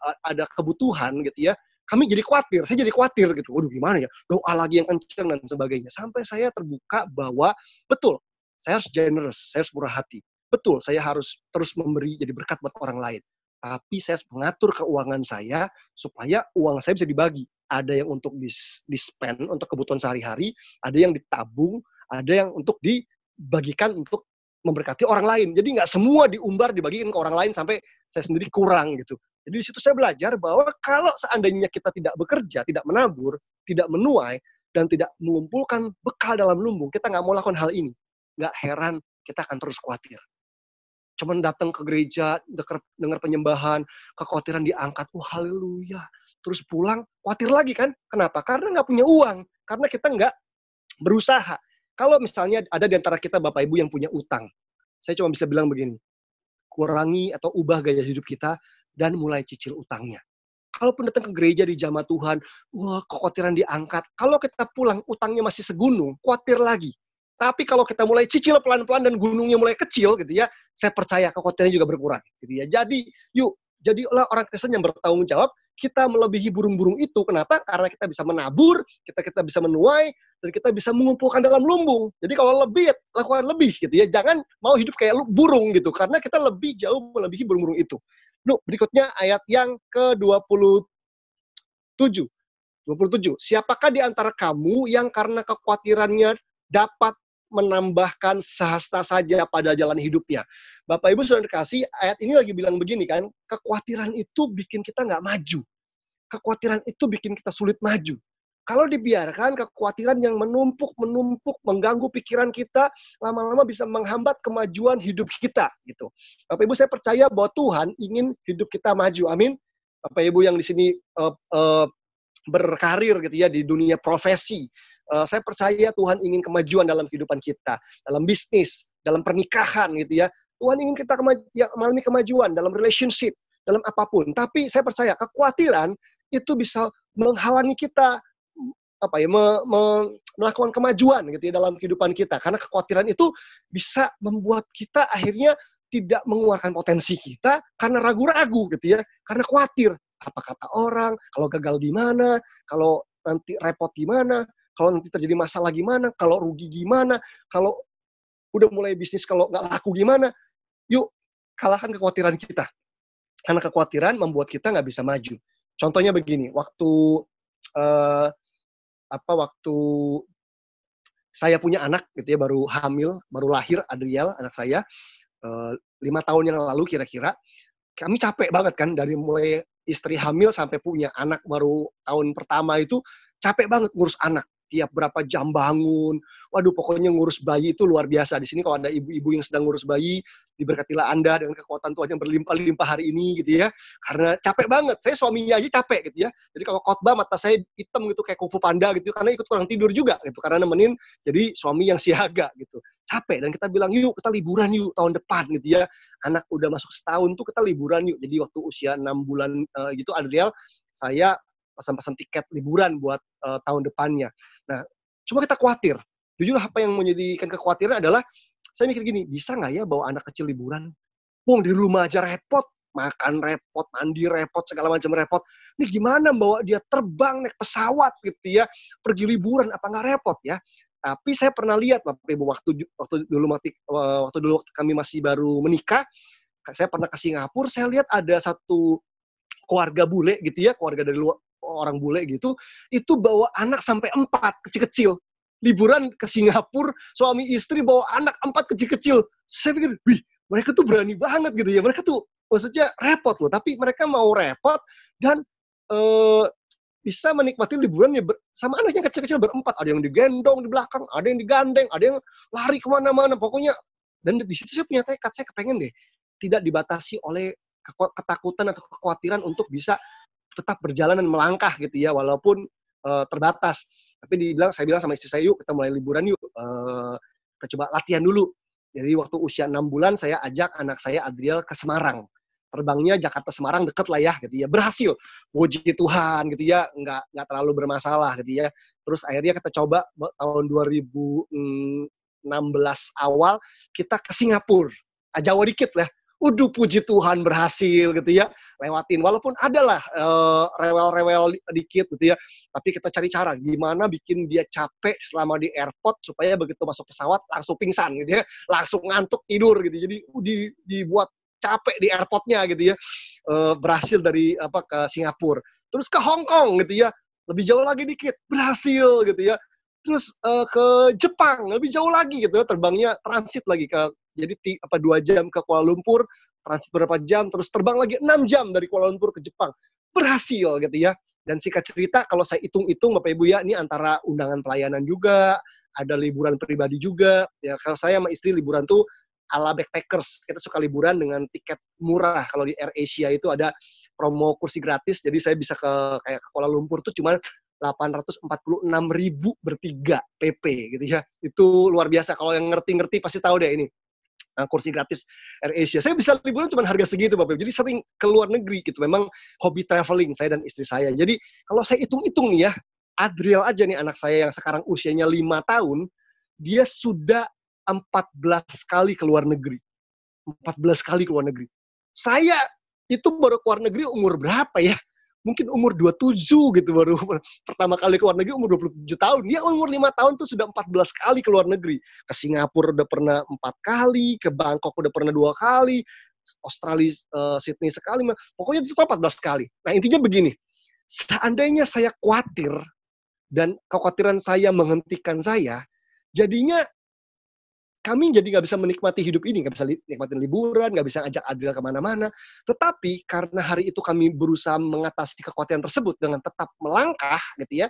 Speaker 1: kebutuhan gitu ya, kami jadi khawatir. Saya jadi khawatir gitu. Waduh, gimana ya? Doa lagi yang kencang dan sebagainya. Sampai saya terbuka bahwa betul, saya harus generous, saya harus murah hati. Betul, saya harus terus memberi jadi berkat buat orang lain. Tapi saya harus mengatur keuangan saya supaya uang saya bisa dibagi. Ada yang untuk di-spend untuk kebutuhan sehari-hari, ada yang ditabung, ada yang untuk dibagikan untuk memberkati orang lain. Jadi nggak semua diumbar, dibagikan ke orang lain sampai saya sendiri kurang gitu. Jadi di situ saya belajar bahwa kalau seandainya kita tidak bekerja, tidak menabur, tidak menuai, dan tidak mengumpulkan bekal dalam lumbung, kita nggak mau lakukan hal ini. Nggak heran kita akan terus khawatir. Cuman datang ke gereja, dengar penyembahan, kekhawatiran diangkat, haleluya. Terus pulang, khawatir lagi kan? Kenapa? Karena nggak punya uang. Karena kita nggak berusaha. Kalau misalnya ada di antara kita Bapak Ibu yang punya utang, saya cuma bisa bilang begini, kurangi atau ubah gaya hidup kita dan mulai cicil utangnya. Kalaupun datang ke gereja di jamaah Tuhan, kekhawatiran diangkat. Kalau kita pulang, utangnya masih segunung, khawatir lagi. Tapi kalau kita mulai cicil pelan-pelan dan gunungnya mulai kecil gitu ya, saya percaya kekhawatirannya juga berkurang gitu ya. Jadi, jadilah orang Kristen yang bertanggung jawab, kita melebihi burung-burung itu. Kenapa? Karena kita bisa menabur, kita bisa menuai, dan kita bisa mengumpulkan dalam lumbung. Jadi kalau lebih, lakukan lebih gitu ya. Jangan mau hidup kayak burung gitu, karena kita lebih jauh melebihi burung-burung itu. Berikutnya ayat yang ke-27. 27. Siapakah di antara kamu yang karena kekhawatirannya dapat menambahkan sehasta saja pada jalan hidupnya? Bapak Ibu saudara kasih, ayat ini lagi bilang begini kan, kekhawatiran itu bikin kita nggak maju. kekhawatiran itu bikin kita sulit maju. Kalau dibiarkan, kekhawatiran yang menumpuk, mengganggu pikiran kita, lama-lama bisa menghambat kemajuan hidup kita, gitu. Bapak Ibu, saya percaya bahwa Tuhan ingin hidup kita maju. Amin. Bapak Ibu yang di sini berkarir gitu ya di dunia profesi, saya percaya Tuhan ingin kemajuan dalam kehidupan kita, dalam bisnis, dalam pernikahan gitu ya. Tuhan ingin kita mengalami kemajuan dalam relationship, dalam apapun. Tapi saya percaya kekhawatiran itu bisa menghalangi kita melakukan kemajuan gitu ya dalam kehidupan kita. Karena kekhawatiran itu bisa membuat kita akhirnya tidak mengeluarkan potensi kita karena ragu-ragu gitu ya. Karena khawatir, apa kata orang, kalau gagal gimana, kalau nanti repot gimana, kalau nanti terjadi masalah gimana, kalau rugi gimana, kalau udah mulai bisnis kalau nggak laku gimana. Yuk, kalahkan kekhawatiran kita. Karena kekhawatiran membuat kita nggak bisa maju. Contohnya begini, waktu saya punya anak gitu ya, baru hamil, baru lahir Adriel, anak saya, 5 tahun yang lalu kira-kira, kami capek banget kan, dari mulai istri hamil sampai punya anak baru tahun pertama itu, capek banget ngurus anak. Tiap berapa jam bangun, waduh pokoknya ngurus bayi itu luar biasa. Di sini kalau ada ibu-ibu yang sedang ngurus bayi, diberkatilah Anda dengan kekuatan Tuhan yang berlimpah-limpah hari ini gitu ya. Karena capek banget, saya suaminya aja capek gitu ya. Jadi kalau khotbah mata saya hitam gitu kayak kungfu panda gitu, karena ikut kurang tidur juga gitu. Karena nemenin jadi suami yang siaga gitu. Capek, dan kita bilang yuk kita liburan yuk tahun depan gitu ya. Anak udah masuk setahun tuh kita liburan yuk. Jadi waktu usia 6 bulan gitu Adriel, saya pesan-pesan tiket liburan buat tahun depannya. Nah, cuma kita khawatir. Jujur apa yang menjadikan kekhawatiran adalah, saya mikir gini, bisa nggak ya bawa anak kecil liburan? Wong di rumah aja repot, makan repot, mandi repot, segala macam repot. Ini gimana bawa dia terbang naik pesawat gitu ya, pergi liburan, apa nggak repot ya? Tapi saya pernah lihat Bapak Ibu waktu dulu kami masih baru menikah, saya pernah ke Singapura, saya lihat ada satu keluarga bule gitu ya, keluarga dari luar, orang bule gitu, itu bawa anak sampai 4 kecil-kecil. Liburan ke Singapura, suami istri bawa anak 4 kecil-kecil. Saya pikir, wih, mereka tuh berani banget gitu ya. Mereka tuh maksudnya repot loh, tapi mereka mau repot dan bisa menikmati liburannya sama anaknya kecil-kecil berempat. Ada yang digendong di belakang, ada yang digandeng, ada yang lari kemana-mana. Pokoknya, dan di situ saya punya tekad, saya kepengen deh tidak dibatasi oleh ketakutan atau kekhawatiran untuk bisa tetap berjalan dan melangkah gitu ya, walaupun terbatas. Tapi saya bilang sama istri saya, yuk kita mulai liburan yuk, kita coba latihan dulu. Jadi waktu usia 6 bulan saya ajak anak saya Adriel ke Semarang. Terbangnya Jakarta Semarang deket lah ya gitu ya. Berhasil. Puji Tuhan gitu ya, nggak terlalu bermasalah gitu ya. Terus akhirnya kita coba tahun 2016 awal kita ke Singapura. Jawa dikit lah. Udah puji Tuhan berhasil gitu ya, lewatin. Walaupun adalah rewel-rewel dikit gitu ya, tapi kita cari cara gimana bikin dia capek selama di airport supaya begitu masuk pesawat langsung pingsan gitu ya, langsung ngantuk tidur gitu. Jadi dibuat capek di airportnya gitu ya. Berhasil dari ke Singapura, terus ke Hong Kong gitu ya, lebih jauh lagi dikit, berhasil gitu ya. Terus ke Jepang lebih jauh lagi gitu ya, terbangnya transit lagi ke, jadi 2 jam ke Kuala Lumpur, transit beberapa jam, terus terbang lagi 6 jam dari Kuala Lumpur ke Jepang. Berhasil gitu ya. Dan singkat cerita, kalau saya hitung-hitung Bapak Ibu ya, ini antara undangan pelayanan juga, ada liburan pribadi juga. Ya, kalau saya sama istri liburan tuh ala backpackers. Kita suka liburan dengan tiket murah. Kalau di AirAsia itu ada promo kursi gratis, jadi saya bisa kayak ke Kuala Lumpur tuh cuma 846.000 bertiga PP gitu ya. Itu luar biasa. Kalau yang ngerti-ngerti pasti tahu deh ini. Kursi gratis AirAsia. Saya bisa liburan cuma harga segitu Bapak. Jadi sering ke luar negeri gitu. Memang hobi traveling saya dan istri saya. Jadi kalau saya hitung-hitung nih ya, Adriel aja nih anak saya yang sekarang usianya 5 tahun, dia sudah 14 kali ke luar negeri. 14 kali ke luar negeri. Saya itu baru ke luar negeri umur berapa ya? Mungkin umur 27 gitu, baru pertama kali ke luar negeri umur 27 tahun. Dia umur 5 tahun tuh sudah 14 kali ke luar negeri. Ke Singapura udah pernah 4 kali, ke Bangkok udah pernah 2 kali, Australia, Sydney sekali, pokoknya itu 14 kali. Nah intinya begini, seandainya saya khawatir dan kekhawatiran saya menghentikan saya, jadinya kami jadi nggak bisa menikmati hidup ini, nggak bisa nikmatin liburan, nggak bisa ajak Adriel kemana-mana. Tetapi karena hari itu kami berusaha mengatasi kekhawatiran tersebut dengan tetap melangkah, gitu ya,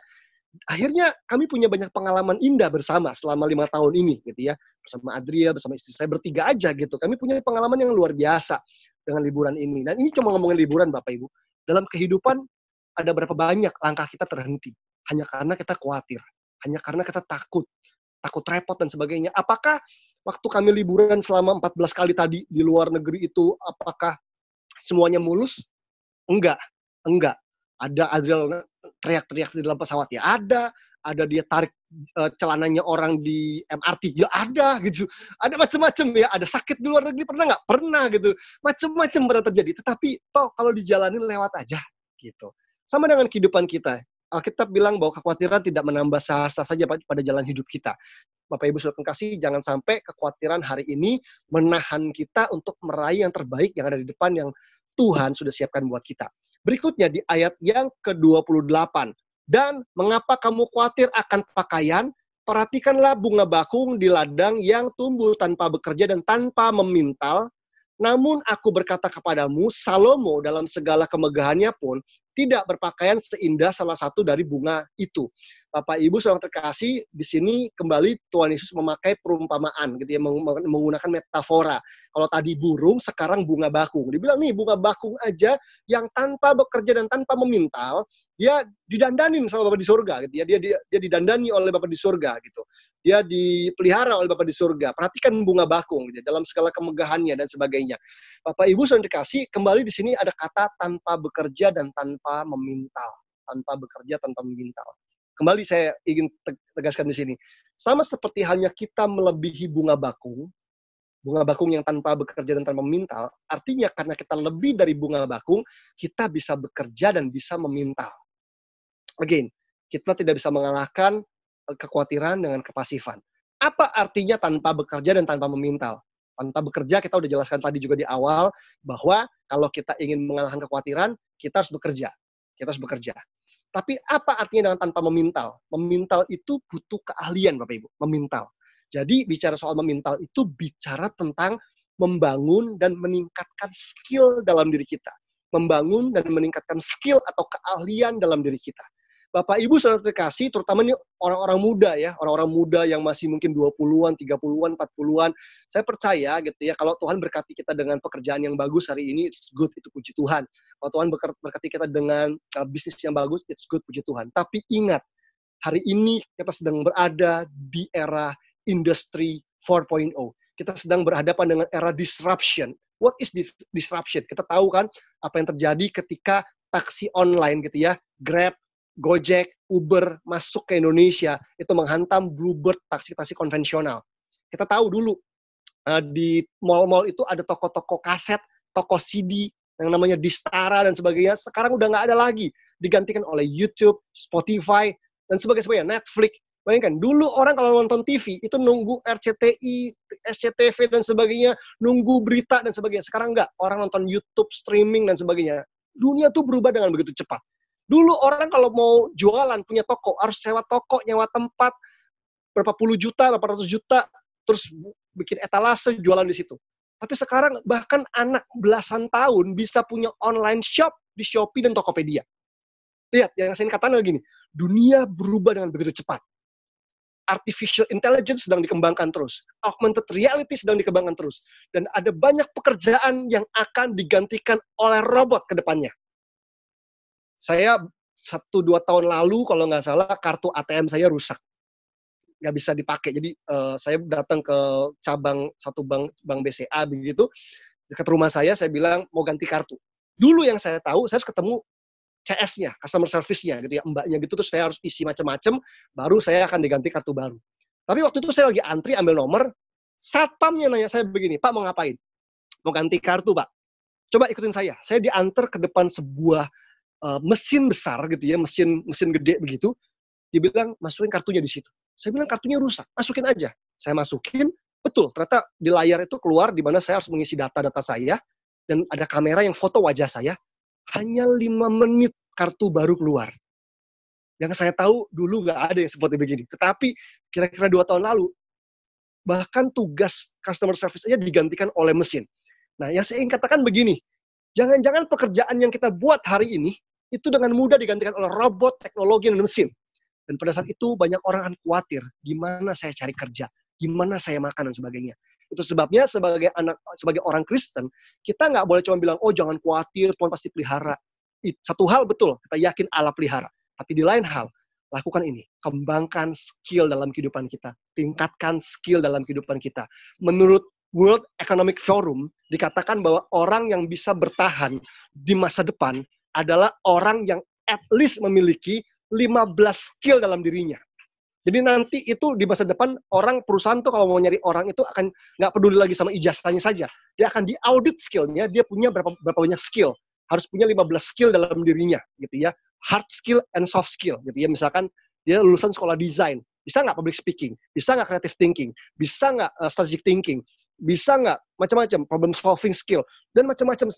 Speaker 1: akhirnya kami punya banyak pengalaman indah bersama selama 5 tahun ini, gitu ya. Bersama Adriel, bersama istri saya, bertiga aja gitu. Kami punya pengalaman yang luar biasa dengan liburan ini. Dan ini cuma ngomongin liburan, Bapak Ibu. Dalam kehidupan, ada berapa banyak langkah kita terhenti. Hanya karena kita khawatir. Hanya karena kita takut repot dan sebagainya. Apakah waktu kami liburan selama 14 kali tadi di luar negeri itu, apakah semuanya mulus? Enggak, enggak. Ada Adriel teriak-teriak di dalam pesawat, ya ada dia tarik celananya orang di MRT, ya ada gitu. Ada macam-macam ya, ada sakit di luar negeri pernah nggak? Pernah gitu. Macam-macam pernah terjadi. Tetapi toh kalau dijalanin lewat aja gitu. Sama dengan kehidupan kita. Alkitab bilang bahwa kekhawatiran tidak menambah sah-sah saja pada jalan hidup kita. Bapak Ibu Saudara kasih, jangan sampai kekhawatiran hari ini menahan kita untuk meraih yang terbaik yang ada di depan yang Tuhan sudah siapkan buat kita. Berikutnya di ayat yang ke-28. Dan mengapa kamu khawatir akan pakaian? Perhatikanlah bunga bakung di ladang yang tumbuh tanpa bekerja dan tanpa memintal. Namun aku berkata kepadamu, Salomo dalam segala kemegahannya pun tidak berpakaian seindah salah satu dari bunga itu. Bapak Ibu Saudara terkasih, di sini kembali Tuhan Yesus memakai perumpamaan, gitu ya, menggunakan metafora. Kalau tadi burung, sekarang bunga bakung. Dibilang nih bunga bakung aja yang tanpa bekerja dan tanpa memintal, dia didandanin sama Bapa di surga, gitu ya. Dia didandani oleh Bapa di surga, gitu. Dia dipelihara oleh Bapa di surga. Perhatikan bunga bakung, gitu, dalam segala kemegahannya dan sebagainya. Bapak Ibu Saudara dikasih, kembali di sini ada kata tanpa bekerja dan tanpa memintal. Tanpa bekerja, tanpa memintal. Kembali saya ingin tegaskan di sini. Sama seperti halnya kita melebihi bunga bakung yang tanpa bekerja dan tanpa memintal, artinya karena kita lebih dari bunga bakung, kita bisa bekerja dan bisa memintal. Again, kita tidak bisa mengalahkan kekhawatiran dengan kepasifan. Apa artinya tanpa bekerja dan tanpa memintal? Tanpa bekerja, kita udah jelaskan tadi juga di awal, bahwa kalau kita ingin mengalahkan kekhawatiran, kita harus bekerja. Kita harus bekerja. Tapi apa artinya dengan tanpa memintal? Memintal itu butuh keahlian, Bapak Ibu. Memintal. Jadi bicara soal memintal itu bicara tentang membangun dan meningkatkan skill dalam diri kita. Membangun dan meningkatkan skill atau keahlian dalam diri kita. Bapak Ibu Saudara terkasih, terutama ini orang-orang muda ya, orang-orang muda yang masih mungkin 20-an, 30-an, 40-an. Saya percaya gitu ya, kalau Tuhan berkati kita dengan pekerjaan yang bagus hari ini, it's good, itu puji Tuhan. Kalau Tuhan berkati kita dengan bisnis yang bagus, it's good, puji Tuhan. Tapi ingat, hari ini kita sedang berada di era industri 4.0. Kita sedang berhadapan dengan era disruption. What is disruption? Kita tahu kan apa yang terjadi ketika taksi online gitu ya, Grab, Gojek, Uber masuk ke Indonesia, itu menghantam Bluebird taksi-taksi konvensional. Kita tahu dulu, di mall-mall itu ada toko-toko kaset, toko CD, yang namanya Distara dan sebagainya. Sekarang udah nggak ada lagi. Digantikan oleh YouTube, Spotify, dan sebagainya, Netflix. Bayangkan, dulu orang kalau nonton TV, itu nunggu RCTI, SCTV, dan sebagainya, nunggu berita, dan sebagainya. Sekarang nggak. Orang nonton YouTube, streaming, dan sebagainya. Dunia tuh berubah dengan begitu cepat. Dulu orang kalau mau jualan, punya toko, harus sewa toko, nyewa tempat, berapa puluh juta, berapa ratus juta, terus bikin etalase, jualan di situ. Tapi sekarang bahkan anak belasan tahun bisa punya online shop di Shopee dan Tokopedia. Lihat, yang saya katakan gini, dunia berubah dengan begitu cepat. Artificial intelligence sedang dikembangkan terus. Augmented reality sedang dikembangkan terus. Dan ada banyak pekerjaan yang akan digantikan oleh robot ke depannya. Saya 1-2 tahun lalu, kalau nggak salah, kartu ATM saya rusak. Nggak bisa dipakai. Jadi saya datang ke cabang satu bank BCA begitu, dekat rumah saya bilang mau ganti kartu. Dulu yang saya tahu, saya harus ketemu CS-nya, customer service-nya gitu ya, mbaknya gitu, terus saya harus isi macam-macam, baru saya akan diganti kartu baru. Tapi waktu itu saya lagi antri ambil nomor, satpamnya nanya saya begini, Pak mau ngapain? Mau ganti kartu, Pak. Coba ikutin saya diantar ke depan sebuah mesin besar gitu ya, mesin gede begitu. Dia bilang masukin kartunya di situ. Saya bilang kartunya rusak, masukin aja. Saya masukin, betul, ternyata di layar itu keluar di mana saya harus mengisi data-data saya, dan ada kamera yang foto wajah saya. Hanya 5 menit kartu baru keluar. Yang saya tahu dulu nggak ada yang seperti begini. Tetapi kira-kira 2 tahun lalu, bahkan tugas customer service aja digantikan oleh mesin. Nah, yang saya ingin katakan begini, jangan-jangan pekerjaan yang kita buat hari ini, itu dengan mudah digantikan oleh robot, teknologi, dan mesin. Dan pada saat itu banyak orang akan khawatir, gimana saya cari kerja, gimana saya makan, dan sebagainya. Itu sebabnya sebagai orang Kristen, kita nggak boleh cuma bilang, oh jangan khawatir, Tuhan pasti pelihara. Satu hal betul, kita yakin Allah pelihara. Tapi di lain hal, lakukan ini. Kembangkan skill dalam kehidupan kita. Tingkatkan skill dalam kehidupan kita. Menurut World Economic Forum, dikatakan bahwa orang yang bisa bertahan di masa depan adalah orang yang at least memiliki 15 skill dalam dirinya. Jadi nanti itu di masa depan perusahaan tuh kalau mau nyari orang itu akan nggak peduli lagi sama ijazahnya saja. Dia akan diaudit skillnya, dia punya berapa banyak skill. Harus punya 15 skill dalam dirinya, gitu ya. Hard skill and soft skill, gitu ya. Misalkan dia lulusan sekolah desain, bisa nggak public speaking, bisa nggak creative thinking, bisa nggak strategic thinking, bisa nggak macam-macam problem solving skill dan macam-macam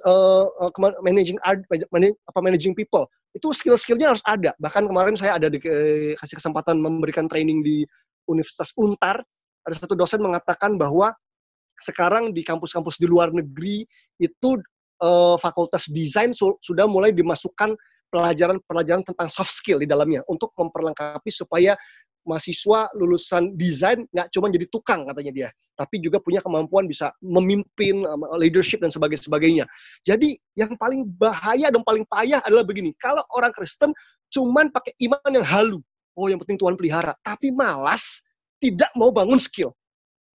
Speaker 1: managing people. Itu skill-skillnya harus ada. Bahkan kemarin saya ada dikasih kesempatan memberikan training di Universitas Untar. Ada satu dosen mengatakan bahwa sekarang di kampus-kampus di luar negeri itu fakultas desain sudah mulai dimasukkan pelajaran tentang soft skill di dalamnya untuk memperlengkapi supaya mahasiswa lulusan desain nggak cuma jadi tukang katanya dia, tapi juga punya kemampuan bisa memimpin, leadership dan sebagainya. Jadi yang paling bahaya dan paling payah adalah begini, kalau orang Kristen cuman pakai iman yang halu, oh yang penting Tuhan pelihara, tapi malas, tidak mau bangun skill.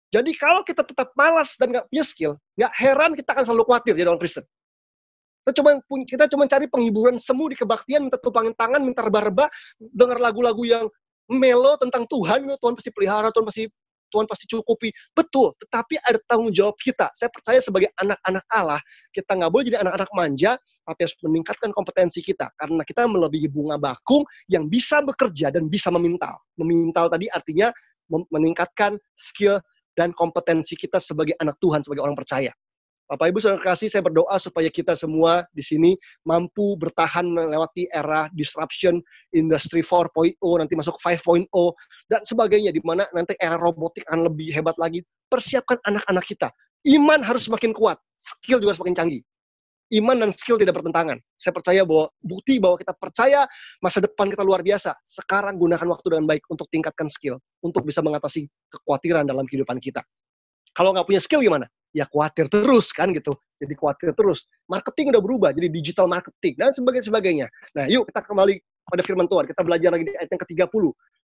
Speaker 1: Jadi kalau kita tetap malas dan nggak punya skill, nggak heran kita akan selalu khawatir jadi orang Kristen. Kita cuma cari penghiburan semu di kebaktian, minta tumpangin tangan, minta reba-reba, dengar lagu-lagu yang melo tentang Tuhan pasti pelihara, Tuhan pasti cukupi. Betul, tetapi ada tanggung jawab kita. Saya percaya sebagai anak-anak Allah, kita nggak boleh jadi anak-anak manja, tapi harus meningkatkan kompetensi kita. Karena kita melebihi bunga bakung yang bisa bekerja dan bisa memintal. Memintal tadi artinya meningkatkan skill dan kompetensi kita sebagai anak Tuhan, sebagai orang percaya. Bapak Ibu Saudara kasih, saya berdoa supaya kita semua di sini mampu bertahan melewati era disruption, industri 4.0, nanti masuk 5.0, dan sebagainya, di mana nanti era robotik akan lebih hebat lagi. Persiapkan anak-anak kita. Iman harus semakin kuat, skill juga semakin canggih. Iman dan skill tidak bertentangan. Saya percaya bahwa bukti bahwa kita percaya masa depan kita luar biasa. Sekarang gunakan waktu dengan baik untuk tingkatkan skill, untuk bisa mengatasi kekhawatiran dalam kehidupan kita. Kalau nggak punya skill gimana? Ya khawatir terus kan gitu. Jadi khawatir terus. Marketing udah berubah jadi digital marketing dan sebagainya. Nah, yuk kita kembali pada firman Tuhan. Kita belajar lagi di ayat yang ke-30.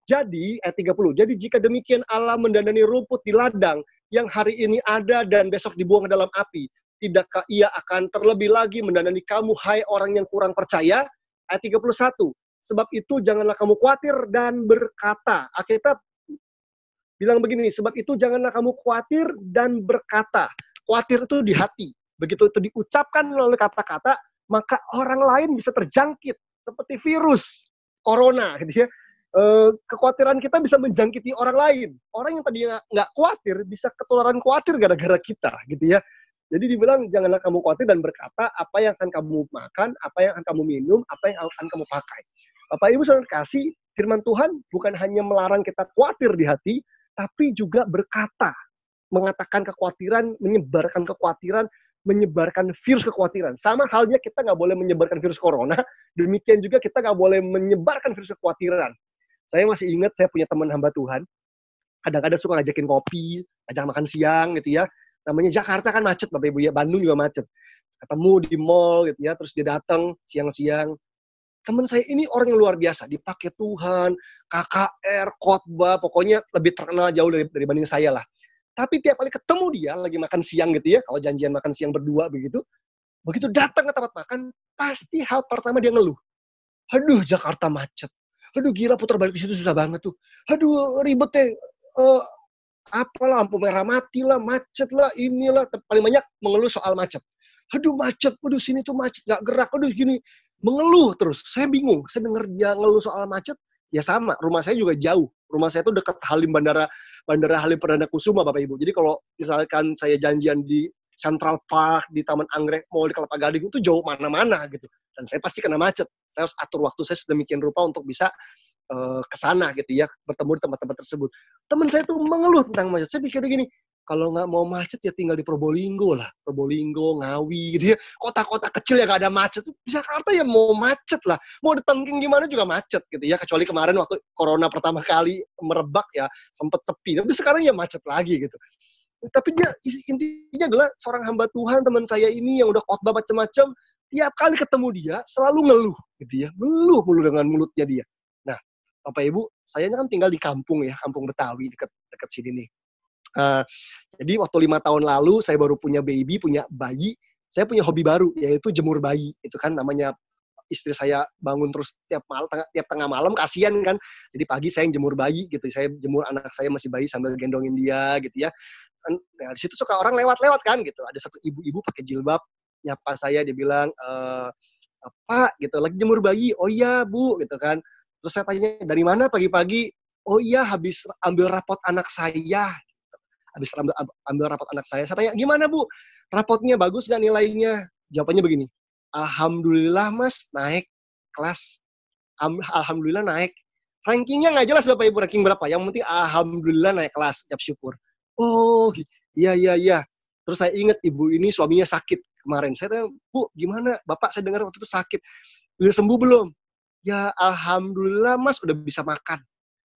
Speaker 1: Jadi ayat 30. Jadi jika demikian Allah mendandani rumput di ladang yang hari ini ada dan besok dibuang ke dalam api, tidakkah Ia akan terlebih lagi mendandani kamu, hai orang yang kurang percaya? Ayat 31. Sebab itu janganlah kamu khawatir dan berkata. Alkitab bilang begini, sebab itu janganlah kamu khawatir dan berkata. Khawatir itu di hati. Begitu itu diucapkan melalui kata-kata, maka orang lain bisa terjangkit. Seperti virus, corona. Gitu ya. Kekhawatiran kita bisa menjangkiti orang lain. Orang yang tadinya nggak khawatir, bisa ketularan khawatir gara-gara kita. Gitu ya. Jadi dibilang, janganlah kamu khawatir dan berkata, apa yang akan kamu makan, apa yang akan kamu minum, apa yang akan kamu pakai. Bapak Ibu Saudara kasih, firman Tuhan bukan hanya melarang kita khawatir di hati, tapi juga berkata, mengatakan kekhawatiran, menyebarkan virus kekhawatiran. Sama halnya kita nggak boleh menyebarkan virus corona, demikian juga kita nggak boleh menyebarkan virus kekhawatiran. Saya masih ingat, saya punya teman hamba Tuhan, kadang-kadang suka ngajakin kopi, ajak makan siang gitu ya. Namanya Jakarta kan macet, Bapak Ibu ya, Bandung juga macet. Ketemu di mall gitu ya, terus dia datang siang-siang. Teman saya ini orang yang luar biasa, dipakai Tuhan, KKR, khotbah, pokoknya lebih terkenal jauh dari banding saya lah. Tapi tiap kali ketemu dia, lagi makan siang gitu ya, kalau janjian makan siang berdua begitu datang ke tempat makan, pasti hal pertama dia ngeluh. Aduh, Jakarta macet. Aduh, gila putar balik di situ susah banget tuh. Aduh, ribet deh. Apalah, lampu merah mati lah, macet lah, inilah. Paling banyak mengeluh soal macet. Aduh, macet. Aduh, sini tuh macet, nggak gerak. Aduh, gini. Mengeluh terus. Saya bingung. Saya dengar dia ngeluh soal macet, ya sama. Rumah saya juga jauh. Rumah saya tuh dekat Bandara Halim Perdana Kusuma, Bapak Ibu. Jadi kalau misalkan saya janjian di Central Park, di Taman Anggrek Mall, di Kelapa Gading, itu jauh mana-mana gitu. Dan saya pasti kena macet. Saya harus atur waktu saya sedemikian rupa untuk bisa ke sana gitu ya, bertemu di tempat-tempat tersebut. Teman saya tuh mengeluh tentang macet. Saya pikir gini, kalau nggak mau macet ya tinggal di Probolinggo lah. Probolinggo, Ngawi gitu ya. Kota-kota kecil yang nggak ada macet. Di Jakarta ya mau macet lah. Mau ditengking gimana juga macet gitu ya. Kecuali kemarin waktu corona pertama kali merebak ya, sempat sepi. Tapi sekarang ya macet lagi gitu. Tapi dia intinya adalah seorang hamba Tuhan, teman saya ini yang udah khotbah macam-macam, tiap kali ketemu dia selalu ngeluh gitu ya. Ngeluh mulu dengan mulutnya dia. Nah, Bapak Ibu, saya kan tinggal di kampung ya, kampung Betawi dekat sini nih. Jadi waktu 5 tahun lalu saya baru punya baby, punya bayi, saya punya hobi baru yaitu jemur bayi. Itu kan namanya istri saya bangun terus tiap tengah malam, kasihan kan. Jadi pagi saya yang jemur bayi gitu. Saya jemur anak saya masih bayi sambil gendongin dia gitu ya. Nah, di situ suka orang lewat-lewat kan gitu. Ada satu ibu-ibu pakai jilbab nyapa saya, dia bilang, "Pak, gitu, lagi jemur bayi." "Oh iya, Bu," gitu kan. Terus saya tanya, "Dari mana pagi-pagi?" "Oh iya, habis ambil rapot anak saya." Habis ambil rapot anak saya tanya, "Gimana Bu? Rapotnya bagus nggak nilainya?" Jawabannya begini, "Alhamdulillah Mas, naik kelas. Alhamdulillah naik." Rankingnya nggak jelas Bapak Ibu, ranking berapa. Yang penting alhamdulillah naik kelas, ucap syukur. Oh, iya, iya, iya. Terus saya ingat ibu ini suaminya sakit kemarin. Saya tanya, "Bu, gimana? Bapak saya dengar waktu itu sakit. Udah sembuh belum?" "Ya, alhamdulillah Mas, udah bisa makan."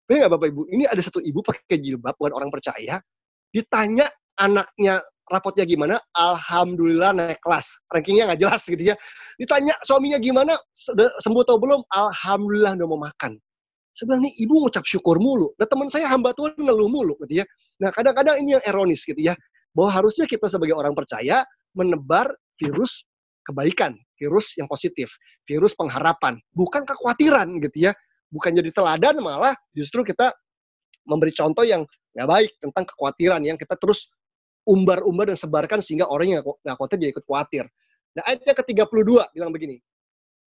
Speaker 1: Bener nggak Bapak Ibu? Ini ada satu ibu pakai jilbab, bukan orang percaya, ditanya anaknya rapotnya gimana, alhamdulillah naik kelas. Rankingnya nggak jelas gitu ya. Ditanya suaminya gimana, sudah sembuh atau belum, alhamdulillah udah mau makan. Saya bilang, nih ibu ngucap syukur mulu. Nah teman saya hamba Tuhan ngeluh mulu gitu ya. Nah kadang-kadang ini yang ironis gitu ya. Bahwa harusnya kita sebagai orang percaya menebar virus kebaikan, virus yang positif, virus pengharapan, bukan kekhawatiran gitu ya. Bukan jadi teladan, malah justru kita memberi contoh yang nggak baik tentang kekhawatiran yang kita terus umbar-umbar dan sebarkan sehingga orang yang nggak khawatir jadi ikut khawatir. Nah ayatnya ke-32 bilang begini,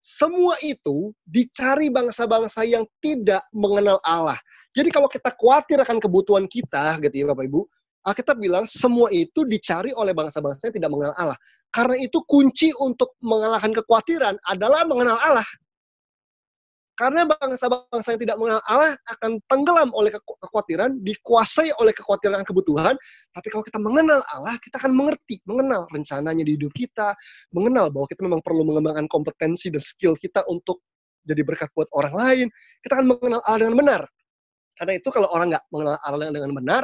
Speaker 1: semua itu dicari bangsa-bangsa yang tidak mengenal Allah. Jadi kalau kita khawatir akan kebutuhan kita, gitu ya Bapak Ibu, Alkitab bilang semua itu dicari oleh bangsa-bangsa yang tidak mengenal Allah. Karena itu kunci untuk mengalahkan kekhawatiran adalah mengenal Allah. Karena bangsa-bangsa yang tidak mengenal Allah akan tenggelam oleh kekhawatiran, dikuasai oleh kekhawatiran dan kebutuhan. Tapi kalau kita mengenal Allah, kita akan mengerti, mengenal rencananya di hidup kita, mengenal bahwa kita memang perlu mengembangkan kompetensi dan skill kita untuk jadi berkat buat orang lain. Kita akan mengenal Allah dengan benar. Karena itu kalau orang nggak mengenal Allah dengan benar,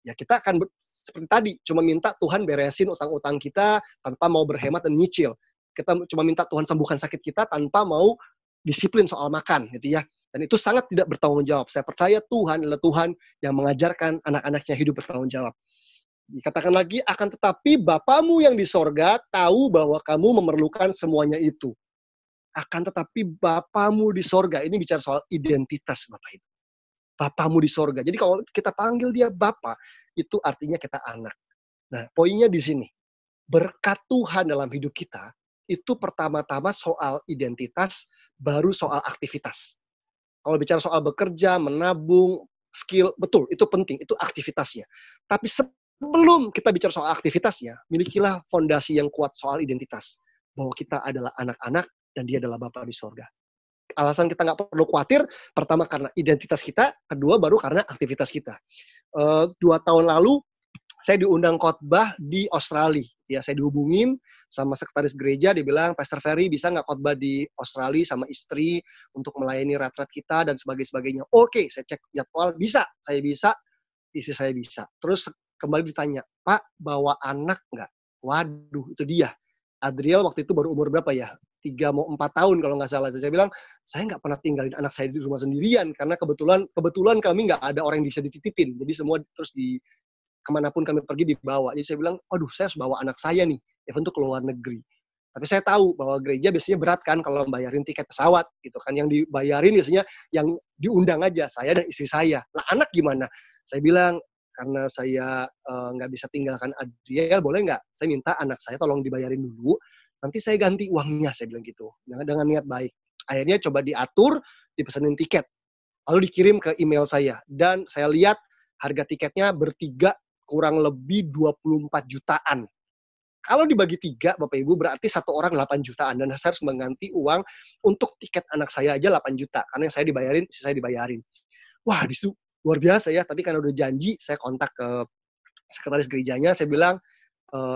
Speaker 1: ya kita akan seperti tadi, cuma minta Tuhan beresin utang-utang kita tanpa mau berhemat dan nyicil. Kita cuma minta Tuhan sembuhkan sakit kita tanpa mau disiplin soal makan gitu ya. Dan itu sangat tidak bertanggung jawab. Saya percaya Tuhan adalah Tuhan yang mengajarkan anak-anaknya hidup bertanggung jawab. Dikatakan lagi, akan tetapi Bapamu yang di sorga tahu bahwa kamu memerlukan semuanya itu. Akan tetapi Bapamu di sorga, ini bicara soal identitas Bapak Ibu. Bapamu di sorga. Jadi kalau kita panggil dia Bapa, itu artinya kita anak. Nah, poinnya di sini. Berkat Tuhan dalam hidup kita, itu pertama-tama soal identitas, baru soal aktivitas. Kalau bicara soal bekerja, menabung, skill, betul, itu penting, itu aktivitasnya. Tapi sebelum kita bicara soal aktivitasnya, milikilah fondasi yang kuat soal identitas. Bahwa kita adalah anak-anak, dan dia adalah Bapa di sorga. Alasan kita nggak perlu khawatir, pertama karena identitas kita, kedua baru karena aktivitas kita. 2 tahun lalu, saya diundang khotbah di Australia. Ya, saya dihubungin sama sekretaris gereja, dia bilang, Pastor Ferry bisa nggak khotbah di Australia sama istri untuk melayani retret kita dan sebagainya. Oke, saya cek jadwal, bisa, saya bisa, istri saya bisa. Terus kembali ditanya, Pak, bawa anak nggak? Waduh, itu dia. Adriel waktu itu baru umur berapa ya? 3 mau 4 tahun kalau nggak salah. Saya bilang, saya nggak pernah tinggalin anak saya di rumah sendirian, karena kebetulan kami nggak ada orang yang bisa dititipin. Jadi semua terus kemanapun kami pergi dibawa. Jadi saya bilang, aduh saya harus bawa anak saya nih, even untuk ke luar negeri. Tapi saya tahu bahwa gereja biasanya berat kan kalau bayarin tiket pesawat gitu kan. Yang dibayarin biasanya yang diundang aja, saya dan istri saya. Lah anak gimana? Saya bilang, karena saya nggak bisa tinggalkan Adriel, boleh nggak? Saya minta anak saya tolong dibayarin dulu, nanti saya ganti uangnya, saya bilang gitu. Dengan niat baik. Akhirnya coba diatur, dipesenin tiket. Lalu dikirim ke email saya. Dan saya lihat harga tiketnya bertiga kurang lebih 24 jutaan. Kalau dibagi 3, Bapak Ibu, berarti satu orang 8 jutaan. Dan saya harus mengganti uang untuk tiket anak saya aja 8 juta. Karena yang saya dibayarin, saya dibayarin. Wah, di situ luar biasa ya. Tapi karena udah janji, saya kontak ke sekretaris gerejanya, saya bilang,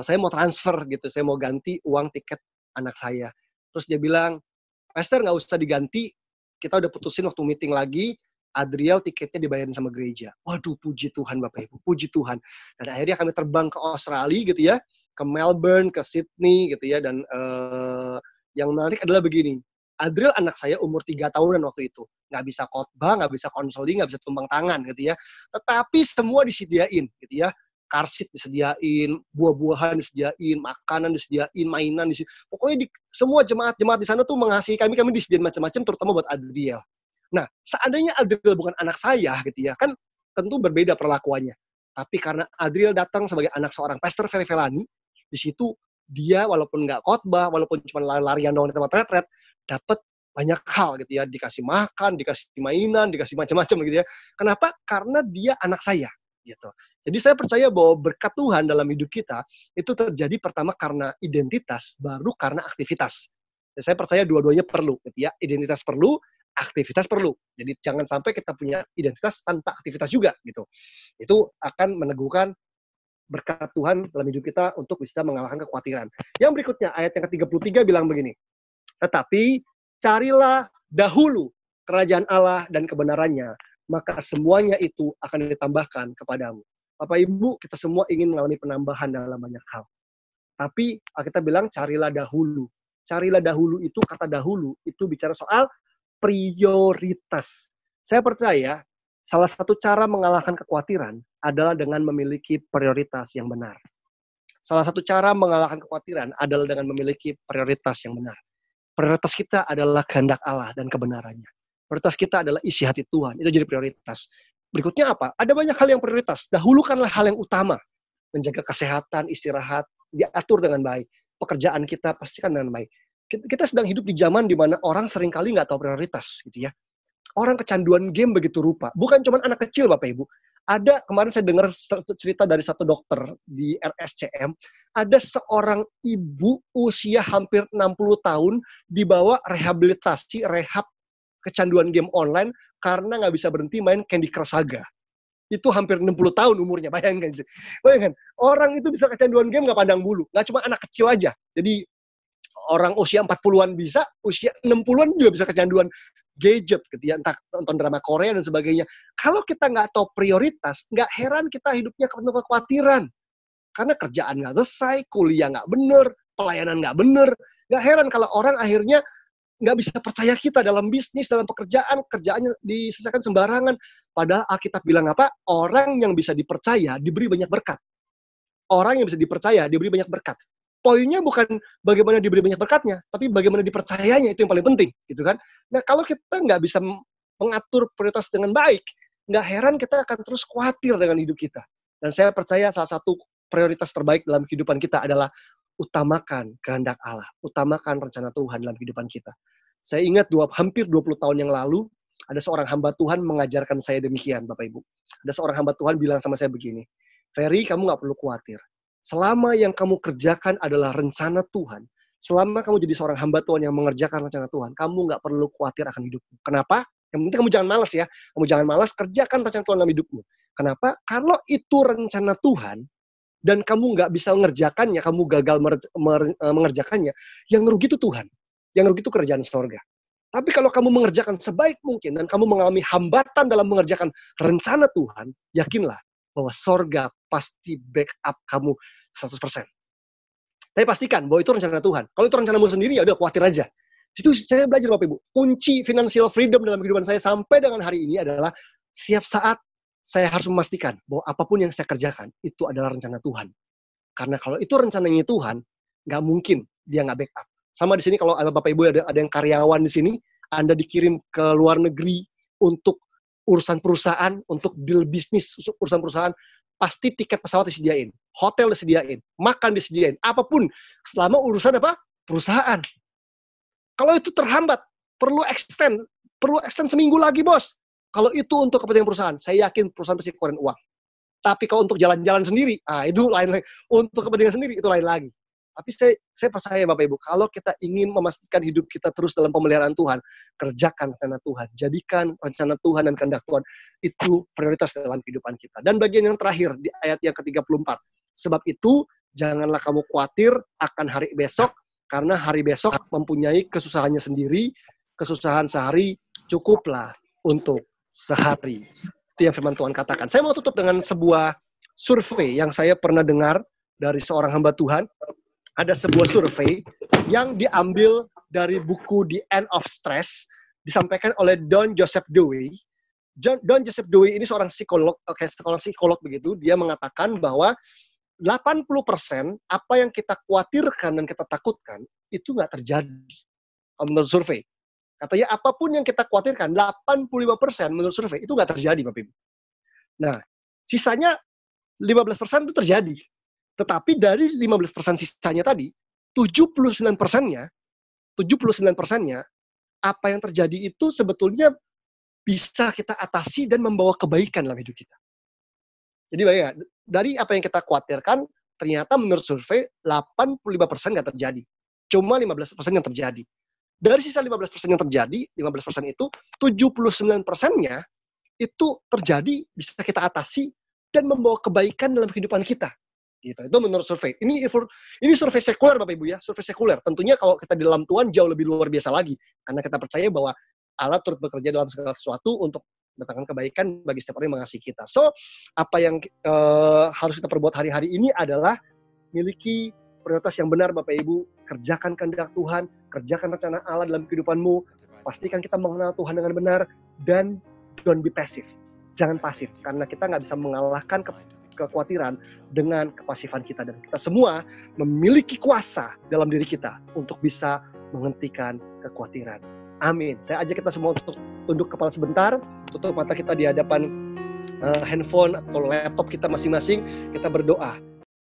Speaker 1: saya mau transfer gitu, saya mau ganti uang tiket anak saya. Terus dia bilang, Pastor nggak usah diganti, kita udah putusin waktu meeting lagi, Adriel tiketnya dibayarin sama gereja. Waduh, puji Tuhan Bapak Ibu, puji Tuhan. Dan akhirnya kami terbang ke Australia gitu ya, ke Melbourne, ke Sydney gitu ya, dan yang menarik adalah begini, Adriel anak saya umur 3 tahunan waktu itu. Nggak bisa khotbah, nggak bisa konseling, nggak bisa tumpang tangan gitu ya. Tetapi semua disediain gitu ya. Car seat disediain, buah-buahan disediain, makanan disediain, mainan disediain. Pokoknya semua jemaat-jemaat di sana tuh mengasihi kami disediain macam-macam, terutama buat Adriel. Nah, seandainya Adriel bukan anak saya gitu ya, kan tentu berbeda perlakuannya. Tapi karena Adriel datang sebagai anak seorang Pastor Ferry Felani, di situ dia walaupun nggak khotbah, walaupun cuma lari-larian doang di tempat retret, dapat banyak hal gitu ya, dikasih makan, dikasih mainan, dikasih macam-macam gitu ya. Kenapa? Karena dia anak saya gitu. Jadi saya percaya bahwa berkat Tuhan dalam hidup kita itu terjadi pertama karena identitas, baru karena aktivitas. Dan saya percaya dua-duanya perlu, gitu ya. Identitas perlu, aktivitas perlu. Jadi jangan sampai kita punya identitas tanpa aktivitas juga, gitu. Itu akan meneguhkan berkat Tuhan dalam hidup kita untuk bisa mengalahkan kekhawatiran. Yang berikutnya, ayat yang ke-33 bilang begini, tetapi carilah dahulu kerajaan Allah dan kebenarannya, maka semuanya itu akan ditambahkan kepadamu. Bapak Ibu, kita semua ingin mengalami penambahan dalam banyak hal. Tapi kita bilang carilah dahulu. Carilah dahulu itu, kata dahulu, itu bicara soal prioritas. Saya percaya salah satu cara mengalahkan kekhawatiran adalah dengan memiliki prioritas yang benar. Salah satu cara mengalahkan kekhawatiran adalah dengan memiliki prioritas yang benar. Prioritas kita adalah kehendak Allah dan kebenarannya. Prioritas kita adalah isi hati Tuhan. Itu jadi prioritas. Berikutnya apa? Ada banyak hal yang prioritas. Dahulukanlah hal yang utama. Menjaga kesehatan, istirahat, diatur dengan baik. Pekerjaan kita pastikan dengan baik. Kita sedang hidup di zaman di mana orang seringkali nggak tahu prioritas, gitu ya. Orang kecanduan game begitu rupa. Bukan cuma anak kecil, Bapak Ibu. Ada, kemarin saya dengar cerita dari satu dokter di RSCM, ada seorang ibu usia hampir 60 tahun dibawa rehabilitasi, rehab kecanduan game online karena nggak bisa berhenti main Candy Crush Saga. Itu hampir 60 tahun umurnya, bayangkan sih. Bayangkan, orang itu bisa kecanduan game nggak pandang bulu. Nggak cuma anak kecil aja. Jadi orang usia 40-an bisa, usia 60-an juga bisa kecanduan gadget gitu ya, entah nonton drama Korea dan sebagainya. Kalau kita nggak tahu prioritas, nggak heran kita hidupnya penuh kekhawatiran. Karena kerjaan nggak selesai, kuliah nggak bener, pelayanan nggak bener. Nggak heran kalau orang akhirnya nggak bisa percaya kita dalam bisnis, dalam pekerjaan, kerjaannya diselesaikan sembarangan. Padahal Alkitab bilang apa? Orang yang bisa dipercaya diberi banyak berkat. Orang yang bisa dipercaya diberi banyak berkat. Poinnya bukan bagaimana diberi banyak berkatnya, tapi bagaimana dipercayanya, itu yang paling penting, gitu kan. Nah, kalau kita nggak bisa mengatur prioritas dengan baik, nggak heran kita akan terus khawatir dengan hidup kita. Dan saya percaya salah satu prioritas terbaik dalam kehidupan kita adalah utamakan kehendak Allah, utamakan rencana Tuhan dalam kehidupan kita. Saya ingat hampir 20 tahun yang lalu, ada seorang hamba Tuhan mengajarkan saya demikian, Bapak Ibu. Ada seorang hamba Tuhan bilang sama saya begini, Ferry, kamu nggak perlu khawatir. Selama yang kamu kerjakan adalah rencana Tuhan, selama kamu jadi seorang hamba Tuhan yang mengerjakan rencana Tuhan, kamu nggak perlu khawatir akan hidupmu. Kenapa? Yang penting kamu jangan malas ya. Kamu jangan malas, kerjakan rencana Tuhan dalam hidupmu. Kenapa? Kalau itu rencana Tuhan, dan kamu nggak bisa mengerjakannya, kamu gagal mengerjakannya, yang rugi itu Tuhan. Yang rugi itu kerjaan sorga. Tapi kalau kamu mengerjakan sebaik mungkin, dan kamu mengalami hambatan dalam mengerjakan rencana Tuhan, yakinlah bahwa sorga pasti backup kamu 100%. Tapi pastikan bahwa itu rencana Tuhan. Kalau itu rencanamu sendiri, ya udah khawatir aja. Situ saya belajar Bapak Ibu. Kunci financial freedom dalam kehidupan saya sampai dengan hari ini adalah setiap saat saya harus memastikan bahwa apapun yang saya kerjakan itu adalah rencana Tuhan. Karena kalau itu rencananya Tuhan, nggak mungkin dia nggak backup. Sama di sini kalau ada Bapak Ibu ada yang karyawan di sini, Anda dikirim ke luar negeri untuk urusan perusahaan, untuk deal bisnis, urusan perusahaan, pasti tiket pesawat disediain, hotel disediain, makan disediain, apapun selama urusan apa? Perusahaan. Kalau itu terhambat, perlu extend seminggu lagi, Bos. Kalau itu untuk kepentingan perusahaan, saya yakin perusahaan pasti keluarin uang. Tapi kalau untuk jalan-jalan sendiri, itu lain lagi. Untuk kepentingan sendiri, itu lain lagi. Tapi saya percaya Bapak Ibu, kalau kita ingin memastikan hidup kita terus dalam pemeliharaan Tuhan, kerjakan rencana Tuhan, jadikan rencana Tuhan dan kehendak Tuhan itu prioritas dalam kehidupan kita. Dan bagian yang terakhir di ayat yang ke-34, sebab itu janganlah kamu khawatir akan hari besok, karena hari besok mempunyai kesusahannya sendiri, kesusahan sehari cukuplah untuk sehari. Itu yang firman Tuhan katakan. Saya mau tutup dengan sebuah survei yang saya pernah dengar dari seorang hamba Tuhan. Ada sebuah survei yang diambil dari buku The End of Stress, disampaikan oleh Don Joseph Dewey. Don Joseph Dewey ini seorang psikolog begitu. Dia mengatakan bahwa 80% apa yang kita khawatirkan dan kita takutkan itu nggak terjadi. Menurut survei. Katanya apapun yang kita khawatirkan, 85% menurut survei itu nggak terjadi, Bapak Ibu. Nah, sisanya 15% itu terjadi. Tetapi dari 15% sisanya tadi, 79%-nya, apa yang terjadi itu sebetulnya bisa kita atasi dan membawa kebaikan dalam hidup kita. Jadi bayangkan, dari apa yang kita khawatirkan, ternyata menurut survei 85% nggak terjadi. Cuma 15% yang terjadi. Dari sisa 15% yang terjadi, 15% itu, 79%-nya itu terjadi, bisa kita atasi, dan membawa kebaikan dalam kehidupan kita. Gitu. Itu menurut survei. Ini survei sekuler Bapak Ibu ya, survei sekuler. Tentunya kalau kita di dalam Tuhan jauh lebih luar biasa lagi, karena kita percaya bahwa Allah turut bekerja dalam segala sesuatu untuk mendatangkan kebaikan bagi setiap orang yang mengasihi kita. So, apa yang harus kita perbuat hari-hari ini adalah miliki prioritas yang benar Bapak Ibu, kerjakan kehendak Tuhan, kerjakan rencana Allah dalam kehidupanmu, pastikan kita mengenal Tuhan dengan benar, dan don't be passive. Jangan pasif, karena kita nggak bisa mengalahkan kekhawatiran dengan kepasifan kita, dan kita semua memiliki kuasa dalam diri kita untuk bisa menghentikan kekhawatiran. Amin. Saya ajak kita semua untuk tunduk kepala sebentar, tutup mata kita di hadapan handphone atau laptop kita masing-masing, kita berdoa.